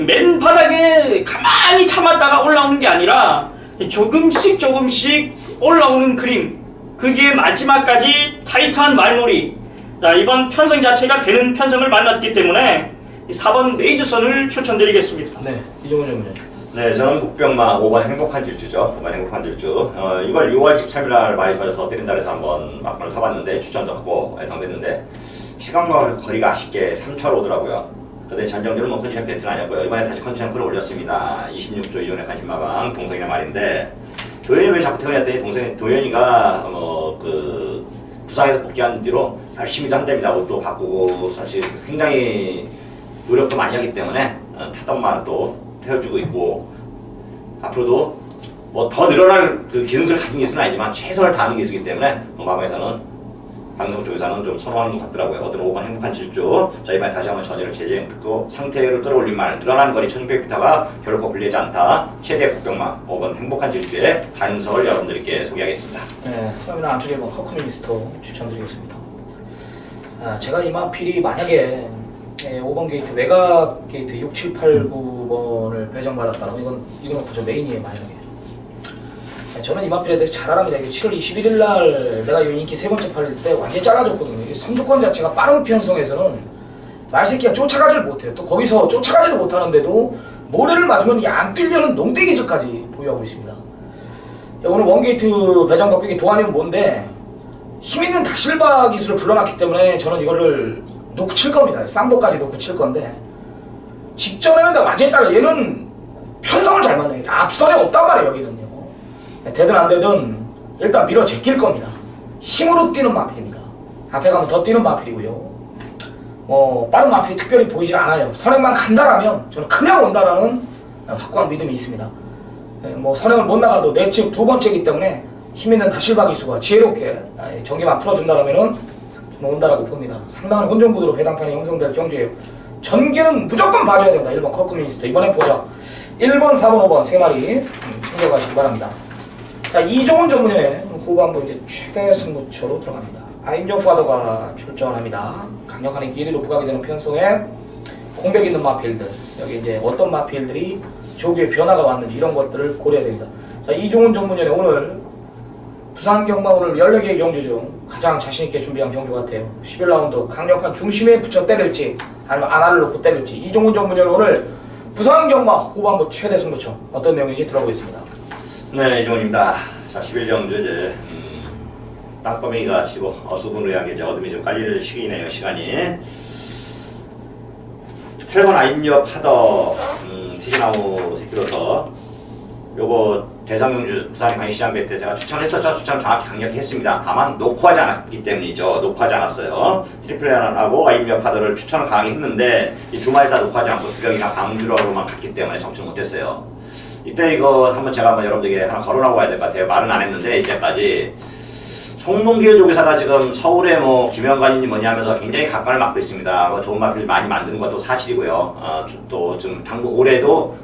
맨 바닥에 가만히 참았다가 올라오는 게 아니라 조금씩 올라오는 그림, 그게 마지막까지 타이트한 말놀이. 자, 이번 편성 자체가 되는 편성을 만났기 때문에 4번 메이저선을 추천드리겠습니다. 네, 이종훈 전문의. 네, 저는 북병마 5번 행복한 질주죠. 5번 행복한 질주. 이걸 6월 23일 날 많이 좋아서 때린다 해서 한번 막판을 사봤는데 추천도 하고 예상됐는데 시간과 거리가 아쉽게 3초로 오더라고요. 근데 전정률은 뭐 컨디션 배트는 아니었고요. 이번에 다시 컨디션 끌어올렸습니다. 26조 이전의 관심마방 동성이란 말인데, 도현이 왜 자꾸 태어났더니 도현이가 부상에서 복귀한 뒤로 열심히 한답니다. 옷도 바꾸고 사실 굉장히 노력도 많이 하기 때문에 타던만 또 태워주고 있고, 앞으로도 뭐 더 늘어날 그 기능성을 가진 기술은 아니지만 최선을 다하는 기술이기 때문에 마방에서는 방송 쪽에서는 좀 선호하는 것 같더라고요. 어떤 5번 행복한 질주. 자, 이번에 다시 한번 전열을 재재행했고 상태를 끌어올린 말, 늘어난 거리 1600m가 결코 불리하지 않다. 최대 북병마 5번 행복한 질주의 가능성을 여러분들께 소개하겠습니다. 네, 스마미나 안쪽에 뭐 커커미니스터 추천드리겠습니다. 제가 이 마필이 만약에 5번 게이트, 외곽 게이트 6, 7, 8, 9번을 배정받았다면 이건 그저 메인이에요, 만약에. 저는 이 마필에 대해서 잘 알아합니다. 7월 21일 날 내가 이 인기 3번째 팔릴 때 완전히 잘라줬거든요. 이 선두권 자체가 빠른 편성에서는 말새끼가 쫓아가지를 못해요. 또 거기서 쫓아가지도 못하는데도 모래를 맞으면 안 뛰려는 농대기질까지 보유하고 있습니다. 오늘 원게이트 배정 바뀌기 도안이면 뭔데, 힘있는 닥실바 기술을 불러놨기 때문에 저는 이거를 놓고 칠 겁니다. 쌍도까지 놓고 칠 건데, 직전에는 내가 완전히 달라. 얘는 편성을 잘 만나요. 앞선에 없단 말이에요, 여기는요. 되든 안 되든 일단 밀어 제낄 겁니다. 힘으로 뛰는 마필입니다. 앞에 가면 더 뛰는 마필이고요. 빠른 마필이 특별히 보이질 않아요. 선행만 간다라면 저는 그냥 온다라는 확고한 믿음이 있습니다. 선행을 못 나가도 내 측 두 번째이기 때문에 힘있는 다실바 기수가 지혜롭게 전개만 풀어준다라면은 저는 온다라고 봅니다. 상당한 혼전구도로 배당판이 형성될 경주예요. 전개는 무조건 봐줘야 된다. 1번 커크미니스터. 이번에 보자. 1번, 4번, 5번 3마리 챙겨가시기 바랍니다. 자, 이종훈 전문연의 후반부 이제 최대 승부처로 들어갑니다. 아임조 파더가 출전합니다. 강력한 길이로 부각이 되는 편성에 공백 있는 마필들, 여기 이제 어떤 마필들이 조기에 변화가 왔는지 이런 것들을 고려해야 됩니다. 자, 이종훈 전문연의 오늘 부산 경마 오늘 14개의 경주 중 가장 자신있게 준비한 경주 같아요. 11라운드 강력한 중심에 붙여 때릴지 아니면 안화를 놓고 때릴지, 이종훈 전문연 오늘 부산 경마 후반부 최대 승부처 어떤 내용인지 들어보겠습니다. 네, 이종훈입니다. 자, 11경주 이제 땅거미가 지고 어수분의하게 이제 어둠이 좀 깔릴 시기네요, 시간이. 8번 아임녀 파더 티지나무 새끼로서 요거 대장경주 부산 광역시장배 때 제가 추천했었죠. 추천 정확히 강력히 했습니다. 다만 놓고 하지 않았기 때문이죠. 놓고 하지 않았어요. 트리플레안하고 아임녀 파더를 추천을 강하게 했는데 이 두 마리 다 놓고 하지 않고 두경이랑 방주로만 갔기 때문에 정치를 못했어요. 이때 이거 한번 제가 한번 여러분들에게 하나 거론하고 가야 될 것 같아요. 말은 안 했는데 이제까지 송동길 조교사가 지금 서울에 뭐 김영관인지 뭐냐 하면서 굉장히 각광을 맡고 있습니다. 뭐 좋은 마필 많이 만드는 것도 사실이고요. 또 지금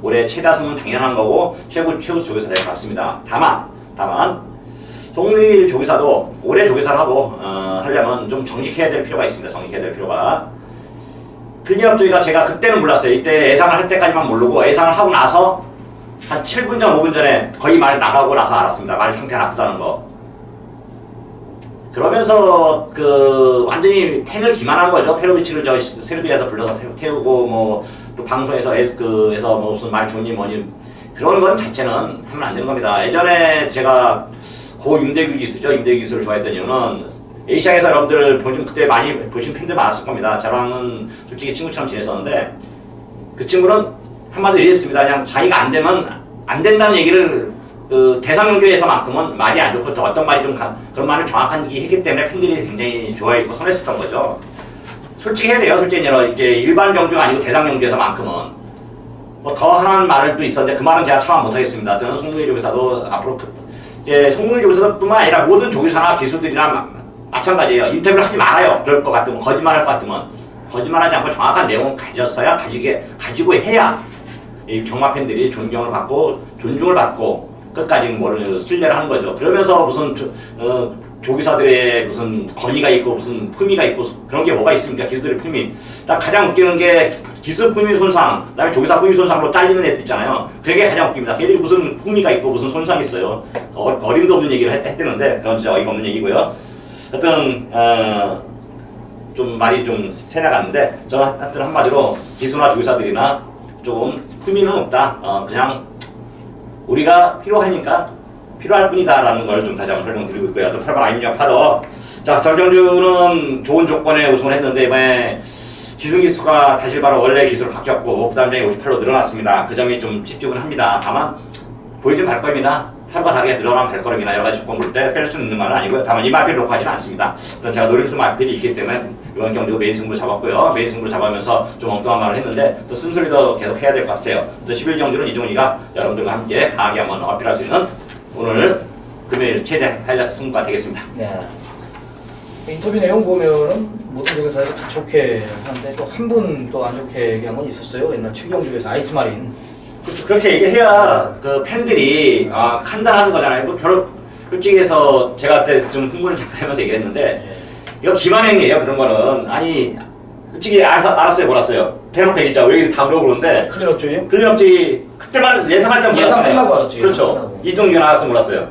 올해 최다승은 당연한 거고 최고 조교사 될 것 같습니다. 다만 송동길 조교사도 올해 조교사를 하고 하려면 좀 정직해야 될 필요가 있습니다. 정직해야 될 필요가. 클리업 조이가 제가 그때는 몰랐어요. 이때 예상을 할 때까지만 모르고 예상을 하고 나서 한 7분 전, 5분 전에 거의 말 나가고 나서 알았습니다. 말 상태가 나쁘다는 거. 그러면서 그 완전히 팬을 기만한 거죠. 페로비치를 저 세르비아에서 불러서 태우고 뭐 또 방송에서 에스크에서 뭐 무슨 말 좋니 뭐니 그런 건 자체는 하면 안 되는 겁니다. 예전에 제가 고 임대규 기수죠. 임대규 기수를 좋아했던 이유는 A시장에서 여러분들 보신 그때 많이 보신 팬들 많았을 겁니다. 저랑은 솔직히 친구처럼 지냈었는데 그 친구는 한마디로 이랬습니다. 그냥 자기가 안 되면 안 된다는 얘기를 그 대상 경기에서만큼은 말이 안 좋고 또 어떤 말이 좀 그런 말을 정확한 게 했기 때문에 팬들이 굉장히 좋아했고 선했었던 거죠. 솔직히 해야 돼요. 솔직히 이게 일반 경주가 아니고 대상 경주에서만큼은 뭐 더 하나는 말을 또 있었는데 그 말은 제가 참아 못하겠습니다. 저는 송문희 조교사도 앞으로 송문희 조교사뿐만 아니라 모든 조교사나 기수들이나 마찬가지예요. 인터뷰를 하지 말아요. 그럴 것 같으면 거짓말할 것 같으면 거짓말하지 않고 정확한 내용을 가졌어야 가지고 해야 이 경마 팬들이 존경을 받고 존중을 받고 끝까지 뭘 신뢰를 하는 거죠. 그러면서 무슨 조기사들의 무슨 권위가 있고 무슨 품위가 있고 그런 게 뭐가 있습니까? 기수들의 품위. 딱 가장 웃기는 게 기수 품위 손상, 그다음에 조기사 품위 손상으로 잘리는 애들 있잖아요. 그게 가장 웃깁니다. 걔들이 무슨 품위가 있고 무슨 손상이 있어요. 어림도 없는 얘기를 했대는데 그건 진짜 어이가 없는 얘기고요. 하여튼 좀 말이 좀 새나갔는데 저는 하여튼 한마디로 기수나 조기사들이나 조금 품위는 없다. 그냥 우리가 필요하니까 필요할 뿐이다라는 걸 좀 다시 한번 설명드리고 있고요. 또 8번 아임역 파더. 자, 정정주는 좋은 조건에 우승을 했는데 이번에 기승기수가 다시 바로 원래 기수로 바뀌었고 부담량이 58로 늘어났습니다. 그 점이 좀 집중은 합니다. 다만 보여준 발걸음이나 하루가 다르게 늘어난 발걸음이나 여러 가지 조건 볼 때 뺄 수 있는 말은 아니고요. 다만 이 마필을 놓고 하지는 않습니다. 일단 제가 노림수 마필이 있기 때문에 이번 경주 메인 승부를 잡았고요. 메인 승부를 잡으면서 좀 엉뚱한 말을 했는데 또 쓴소리도 계속 해야 될 것 같아요. 또 11경주는 이종희가 여러분들과 함께 강하게 한번 어필할 수 있는 오늘 금요일 최대 하이라이트 승부가 되겠습니다. 네. 인터뷰 내용 보면은 모든 조교사들이 다 좋게 하는데 또 한 분 또 안 좋게 얘기한 건 있었어요. 옛날 최경 조교사 아이스마린. 그렇죠. 그렇게 얘기를 해야 그 팬들이 판단하는 거잖아요. 뭐 결혼 솔직히 해서 제가 그때 좀 흥분을 잠깐 하면서 얘기를 했는데 이거 기만행위예요. 그런 거는 아니 솔직히 알았어요. 몰랐어요. 대놓고 얘기했죠. 왜 이렇게 다 물어보는데 클린업주의? 클린업주의 그때만 예상할 때 몰랐어요. 예상 끝나고 알았지. 그렇죠. 이동규가 나왔으면 몰랐어요.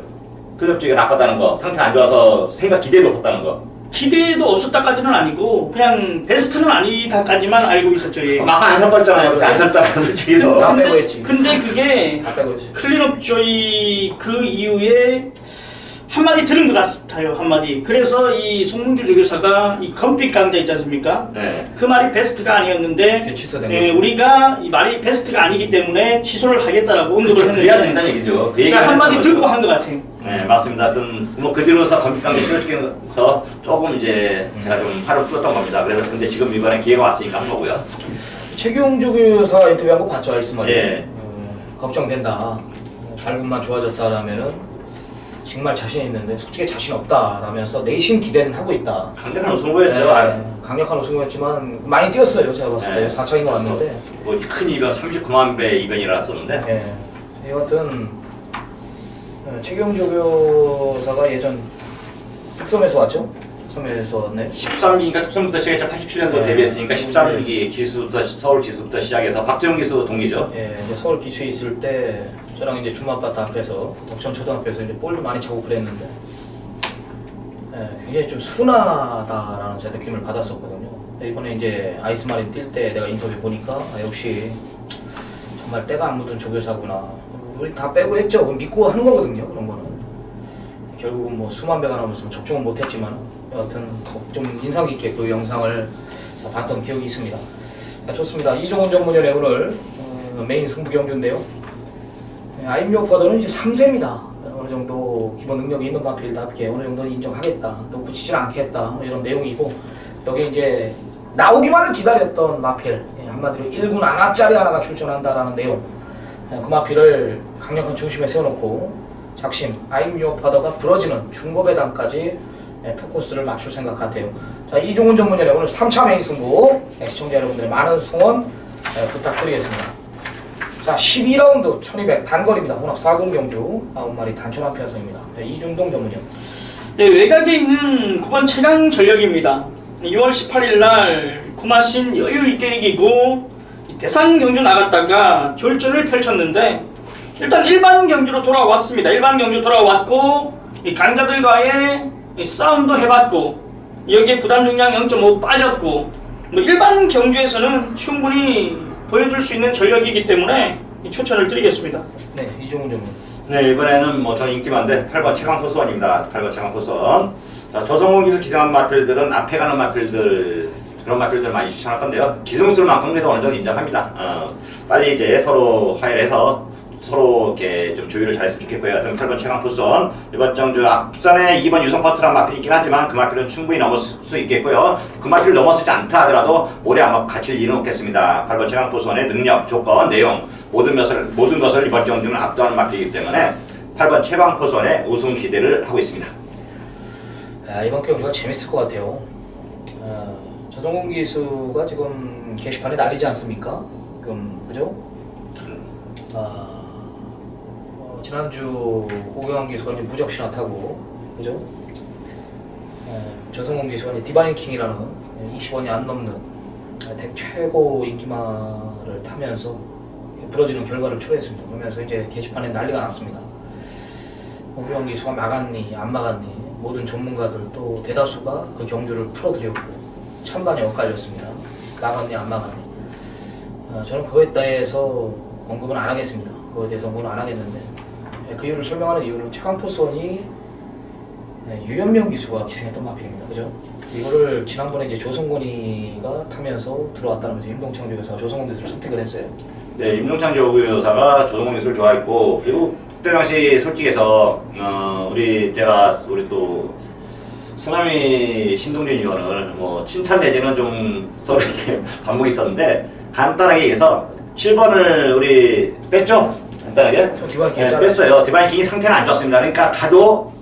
클린업주의가 나빴다는 거, 상태 안 좋아서 생각 기대도 없었다는 거. 기대도 없었다까지는 아니고 그냥 베스트는 아니다까지만 알고 있었죠. 예. 막 안 섞었잖아요. 그때 안 섞었다고 솔직히 해서. 다 빼고 했지. 근데 그게 다 빼고 했지. 클린업조이 그 이후에 한마디 들은 것 같아요. 한마디. 그래서 이 송문길 조교사가 이 검빛 강자 있지 않습니까? 네. 그 말이 베스트가 아니었는데 취소된 예, 거죠. 우리가 이 말이 베스트가 아니기 때문에 취소를 하겠다라고 언급을 했는데 그래야 된다는 얘기죠. 그 얘기가 그러니까 한마디 했던 들고 거죠. 한 것 같아요. 네, 맞습니다. 하여튼 뭐 그 뒤로서 검빛강도 치러시면서 조금 이제 제가 좀 팔을 풀었던 겁니다. 그래서 근데 지금 이번에 기회가 왔으니까 한 거고요. 최경 조교사 인터뷰한 거 봤죠, 아이스마린? 예. 걱정된다. 발군만 좋아졌다라면은 정말 자신 있는데 솔직히 자신 없다라면서 내심 기대는 하고 있다. 강력한 우승후보였죠. 네, 강력한 우승이었지만 많이 뛰었어요. 제가 봤을 때 네. 4차인 것 같는데. 뭐 큰 이변 39만 배 이변이라었는데 예. 여하튼 최경 조교사가 예전 특섬에서 왔죠? 특섬에서 왔네. 13기니까 특선부터 시작했죠. 87년도 네. 데뷔했으니까 13기 기수부터 서울 기수부터 시작해서 박재용 기수 동기죠. 예, 이제 서울 기수에 있을 때 저랑 이제 주말바트 앞에서 덕천 초등학교에서 이제 볼도 많이 차고 그랬는데 예, 굉장히 좀 순하다라는 제 느낌을 받았었거든요. 이번에 이제 아이스마린 뛸 때 내가 인터뷰 보니까 역시 정말 때가 안 묻은 조교사구나. 우리 다 빼고 했죠. 그럼 믿고 하는 거거든요. 그런 거는 결국은 뭐 수만 배가 넘었으면 적중은 못했지만 여하튼 좀 인상 깊게 그 영상을 봤던 기억이 있습니다. 자, 좋습니다. 이종훈 전문위원회 오늘 메인 승부 경주인데요. 아임요 파더는 이제 3세입니다. 어느 정도 기본 능력이 있는 마필답게 어느 정도는 인정하겠다. 또 굳히지는 않겠다. 이런 내용이고 여기 이제 나오기만을 기다렸던 마필 한마디로 1군 안아짜리 하나가 출전한다라는 내용. 그 마필을 강력한 중심에 세워놓고 작심 아임요 파더가 부러지는 중고배당까지 포커스를 맞출 생각 같아요. 자, 이종훈 전문위원회 오늘 3차 메인 승부 시청자 여러분들의 많은 성원 부탁드리겠습니다. 자, 12라운드 1200 단거리입니다. 혼합 4군 경주 9마리 단촌 한 편성입니다. 이중동 전문위원. 네, 외곽에 있는 9번 최강 전력입니다. 6월 18일 날 구마신 여유 있게 이기고 대상 경주 나갔다가 졸전을 펼쳤는데 일단 일반 경주로 돌아왔습니다. 일반 경주 돌아왔고 이 강자들과의 이 싸움도 해봤고 여기에 부담 중량 0.5 빠졌고 뭐 일반 경주에서는 충분히 보여줄 수 있는 전력이기 때문에 이 추천을 드리겠습니다. 네, 이종훈 전문. 네, 이번에는 뭐 저는 인기 많은데 8번 최강포수원입니다. 8번 최강포수원. 자, 조성공 기술 기생한 마필들은 앞에 가는 마필들 그런 마필들 많이 추천할 건데요. 기승술만큼 그래도 어느 정도 인정합니다. 빨리 이제 서로 화해를 해서 서로 이렇게 좀 조율을 잘했으면 좋겠고요. 하여튼 8번 최강포수원 이번 정주 앞선에 2번 유성퍼트란 마필이 있긴 하지만 그 마필은 충분히 넘었을 수 있겠고요. 그 마필을 넘었지 않다 하더라도 올해 아마 갇힐 일은 없겠습니다. 8번 최강포수원의 능력, 조건, 내용 모든 것을 이번 정주는 압도하는 마필이기 때문에 8번 최강포수원의 우승 기대를 하고 있습니다. 이번 경주가 재밌을 것 같아요. 조성공 기수가 지금 게시판에 날리지 않습니까? 그죠? 지난주 오경환 기수가 이제 무적 신화 타고, 그죠? 조성공 기수가 이제 디바인 킹이라는 20원이 안 넘는 덱 최고 인기마를 타면서 부러지는 결과를 초래했습니다. 그러면서 이제 게시판에 난리가 났습니다. 오경환 기수가 막았니, 안 막았니, 모든 전문가들 또 대다수가 그 경주를 풀어드렸고 찬반이 엇갈렸습니다. 막았니, 안 막았니. 저는 그거에 대해서 언급은 안 하겠습니다. 그거에 대해서 언급은 안 하겠는데 그 이유를 설명하는 이유는 최강포수원이 유현명 기수가 기승했던 마필입니다. 그죠? 이거를 지난번에 이제 조성곤이가 타면서 들어왔다면서 임동창 조교사가 조성곤 기수를 선택을 했어요. 네, 임동창 조교사가 조성곤 기수를 좋아했고 그리고 그때 당시 솔직해서 우리 또 쓰나미 신동준 의원을 뭐 칭찬 내지는 좀 서로 이렇게 반목이 있었는데 간단하게 얘기해서 7번을 우리 뺐죠? 간단하게? 디바이킹 뺐어요. 디바이킹이 상태는 안 좋았습니다. 그러니까 가도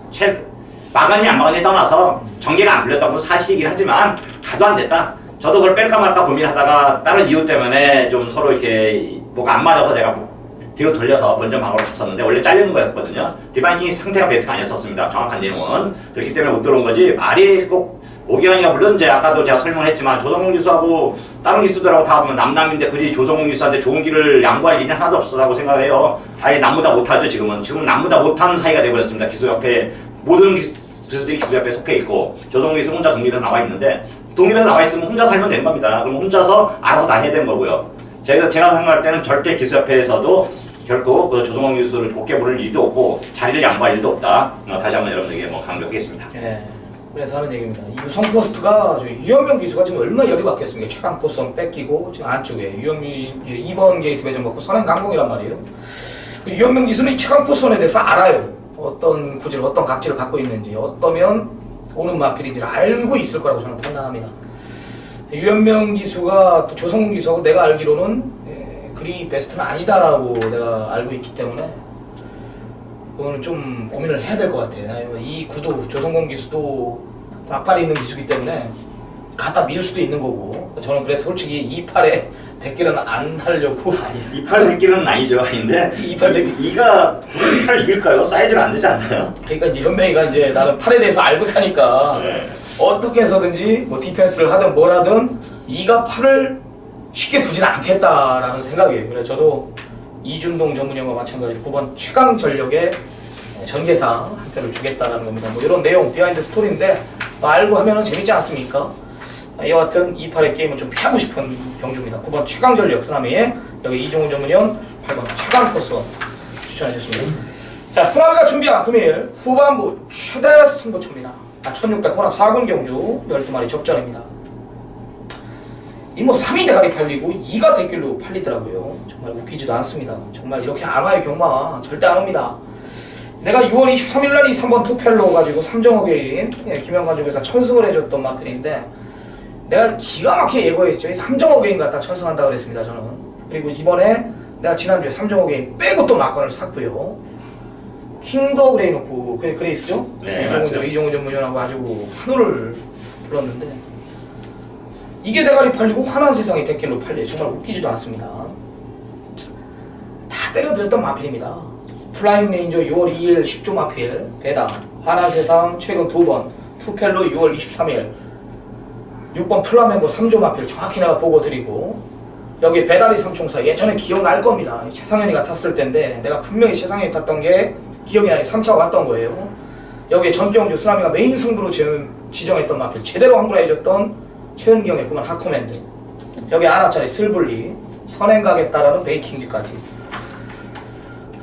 막았니 안 막았니 떠나서 전개가 안 풀렸다고 사실이긴 하지만 가도 안 됐다. 저도 그걸 뺄까 말까 고민하다가 다른 이유 때문에 좀 서로 이렇게 뭐가 안 맞아서 제가 뒤로 돌려서 본전 방으로 갔었는데 원래 잘리는 거였거든요. 디바이킹이 상태가 베트가 아니었었습니다. 정확한 내용은. 그렇기 때문에 못 들어온 거지 말이 꼭 오기환이가 물론 이제 아까도 제가 설명했지만 조성공 기수하고 다른 기수들하고 다 보면 남남인데 그리 조성공 기수한테 좋은 길을 양보할 일은 하나도 없었다고 생각을 해요. 아예 남보다 못하죠 지금은. 지금은 남보다 못하는 사이가 돼버렸습니다. 기수협회 모든 기수들이 기수협회에 속해 있고 조성공 기수 혼자 독립해서 나와 있는데 독립해서 나와 있으면 혼자 살면 되는 겁니다. 그럼 혼자서 알아서 다 해야 되는 거고요. 제가 생각할 때는 절대 기수협회에서도 결코 그 조성공 기수를 곱게 부를 일도 없고 자리를 양보할 일도 없다. 다시 한번 여러분에게 뭐 강조하겠습니다. 네. 그래서 하는 얘기입니다. 이 유성 포스트가 유현명 기수가 지금 얼마나 열이 받겠습니까? 최강 포스트는 뺏기고 지금 안쪽에 2번 게이트 배정 받고 선행 강공이란 말이에요. 그 유현명 기수는 이 최강 포스트에 대해서 알아요. 어떤 구질, 어떤 각질을 갖고 있는지, 어떠면 오는 마필인지를 알고 있을 거라고 저는 판단합니다. 유현명 기수가 또 조성공 기수하고 내가 알기로는 그리 베스트는 아니다라고 내가 알고 있기 때문에 그거는 좀 고민을 해야 될 것 같아요. 이 구도 조성공 기수도 막발이 있는 기수기 때문에 갖다 밀 수도 있는 거고 저는 그래서 솔직히 2팔에 대끼는 안 하려고 2팔 대끼는 아니죠. 근데 2가 9를 이길까요? 사이즈는 안 되지 않나요? 그러니까 이제 현명이가 이제 나는 팔에 대해서 알고 타니까 네. 어떻게 해서든지 뭐 디펜스를 하든 뭘 하든 2가 팔을 쉽게 두지는 않겠다라는 생각이에요. 그래서 저도 이준동 전문위원과 마찬가지로 9번 최강 전력의 전개상 한 표를 주겠다라는 겁니다. 뭐 이런 내용 비하인드 스토리인데 알고 하면은 재밌지 않습니까? 이와 같은 2팔의 게임은 좀 피하고 싶은 경주입니다. 9번 최강 전력 쓰나미에 여기 이종훈 전문위원 8번 최강 코스원 추천해줬습니다. 자, 쓰나미가 준비한 금일 후반부 최대 승부처입니다. 1600 혼합 4군 경주 12마리 접전입니다. 이 뭐 3위 대가리 팔리고 2가 대길로 팔리더라고요. 정말 웃기지도 않습니다. 정말 이렇게 안 와요 경마. 절대 안 옵니다. 내가 6월 23일날 이 3번 투펠로 가지고 3정어게인 김영관 쪽에서 천승을 해줬던 마필인데 내가 기가 막히게 예고했죠. 이 3정어게인 갖다 천승한다고 그랬습니다 저는. 그리고 이번에 내가 지난주에 3정어게인 빼고 또 막건을 샀고요. 킹더 그레이 놓고 그레이스죠? 네, 이종훈 전문위원하고 아주 환호를 불렀는데 이게 대가리 팔리고 환한 세상이 대길로 팔려요. 정말 웃기지도 않습니다. 다 때려들었던 마필입니다. 플라잉 레인저 6월 2일 10조 마필 배당 환한 세상 최근 2번 투펠로 6월 23일 6번 플라멩고 3조 마필 정확히 내가 보고 드리고 여기 배달이 삼총사 예전에 기억날 겁니다. 최상현이가 탔을 때인데 내가 분명히 최상현이 탔던 게 기억이 나요. 3차가 왔던 거예요. 여기에 전경주 쓰나미가 메인 승부로 지정했던 마필 제대로 항구라해줬던 최은경의 그만 하코맨드, 여기 아나짜리 슬블리, 선행각에 따르는 베이킹즈까지.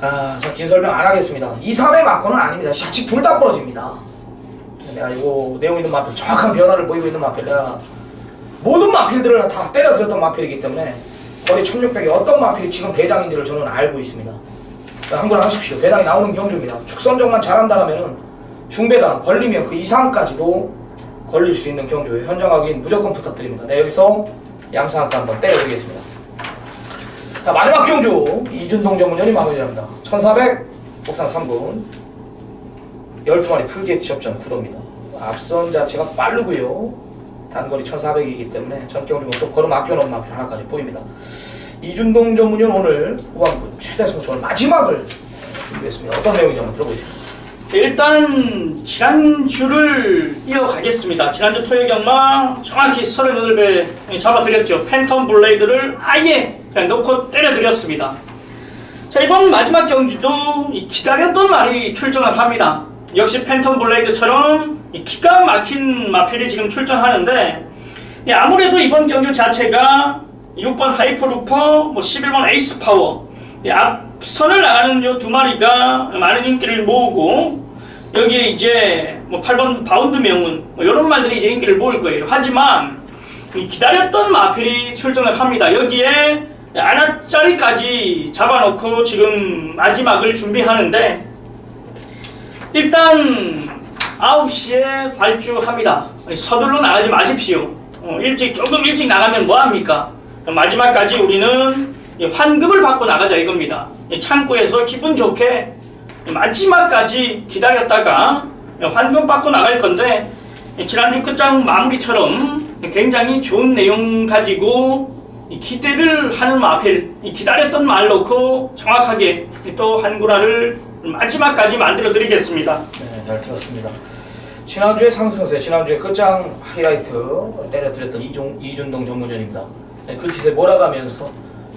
자, 긴 설명 안 하겠습니다. 2, 3의 마코는 아닙니다. 자칫 둘 다 부러집니다. 내가 이거 내용 있는 마필, 정확한 변화를 보이고 있는 마필, 내가 모든 마필들을 다 때려들었던 마필이기 때문에 거리 1600에 어떤 마필이 지금 대장인지를 저는 알고 있습니다. 항구라하십시오. 배당이 나오는 경주입니다. 축선정만 잘한다라면은 중배당 걸리면 그 이상까지도 걸릴 수 있는 경주에 현장 확인 무조건 부탁드립니다. 네, 여기서 양상학과 한번 때려드리겠습니다. 자, 마지막 경주 이준동 전문연이 마무리합니다. 1400 옥산 3군 12마리 풀게이트 접전 구도입니다. 앞선 자체가 빠르고요. 단거리 1400이기 때문에 전 경주면 또 걸음 아껴놓은 마필 하나까지 보입니다. 이준동 전문연 오늘 후반부 최대 승부처 마지막을 준비했습니다. 어떤 내용인지 한번 들어보겠습니다. 일단 지난주를 이어가겠습니다. 지난주 토요 경마 정확히 38배 잡아드렸죠. 팬텀 블레이드를 아예 그냥 놓고 때려드렸습니다. 자, 이번 마지막 경주도 기다렸던 말이 출전을 합니다. 역시 팬텀 블레이드처럼 기가 막힌 마필이 지금 출전하는데, 아무래도 이번 경주 자체가 6번 하이퍼루퍼, 11번 에이스 파워, 앞선을 나가는 요 두 마리가 많은 인기를 모으고, 여기에 이제 8번 바운드 명운, 이런 말들이 이제 인기를 모을 거예요. 하지만 기다렸던 마필이 출전을 합니다. 여기에 아나짜리까지 잡아놓고 지금 마지막을 준비하는데, 일단 9시에 발주합니다. 서둘러 나가지 마십시오. 조금 일찍 나가면 뭐합니까? 마지막까지 우리는 환급을 받고 나가자 이겁니다. 창고에서 기분 좋게 마지막까지 기다렸다가 환급 받고 나갈 건데, 지난주 끝장 마무리처럼 굉장히 좋은 내용 가지고 기대를 하는 마필, 기다렸던 말 놓고 정확하게 또 한구라를 마지막까지 만들어 드리겠습니다. 네, 잘 들었습니다. 지난주에 상승세, 지난주에 끝장 하이라이트 때려드렸던 이준동 전문전입니다. 네, 그 기세 몰아가면서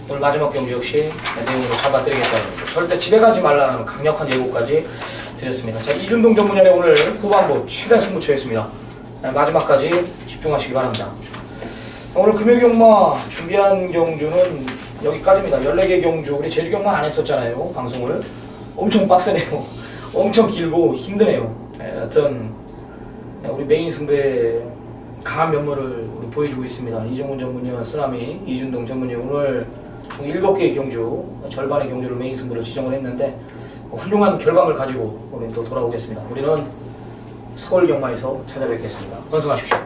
오늘 마지막 경기 역시 내용으로 잡아드리겠다는 거. 절대 집에 가지 말라는 강력한 예고까지 드렸습니다. 자, 이준동 전문전의 오늘 후반부 최대 승부처였습니다. 네, 마지막까지 집중하시기 바랍니다. 오늘 금요경마 준비한 경주는 여기까지입니다. 14개 경주, 우리 제주경마 안 했었잖아요. 방송을. 엄청 빡세네요. 엄청 길고 힘드네요. 네, 여하튼 우리 메인 승부의 강한 면모를 우리 보여주고 있습니다. 이종훈 전문위원, 쓰나미, 이준동 전문위원 오늘 총 7개의 경주, 절반의 경주를 메인 승부로 지정을 했는데 훌륭한 결과를 가지고 우리는 또 돌아오겠습니다. 우리는 서울 경마에서 찾아뵙겠습니다. 건승하십시오.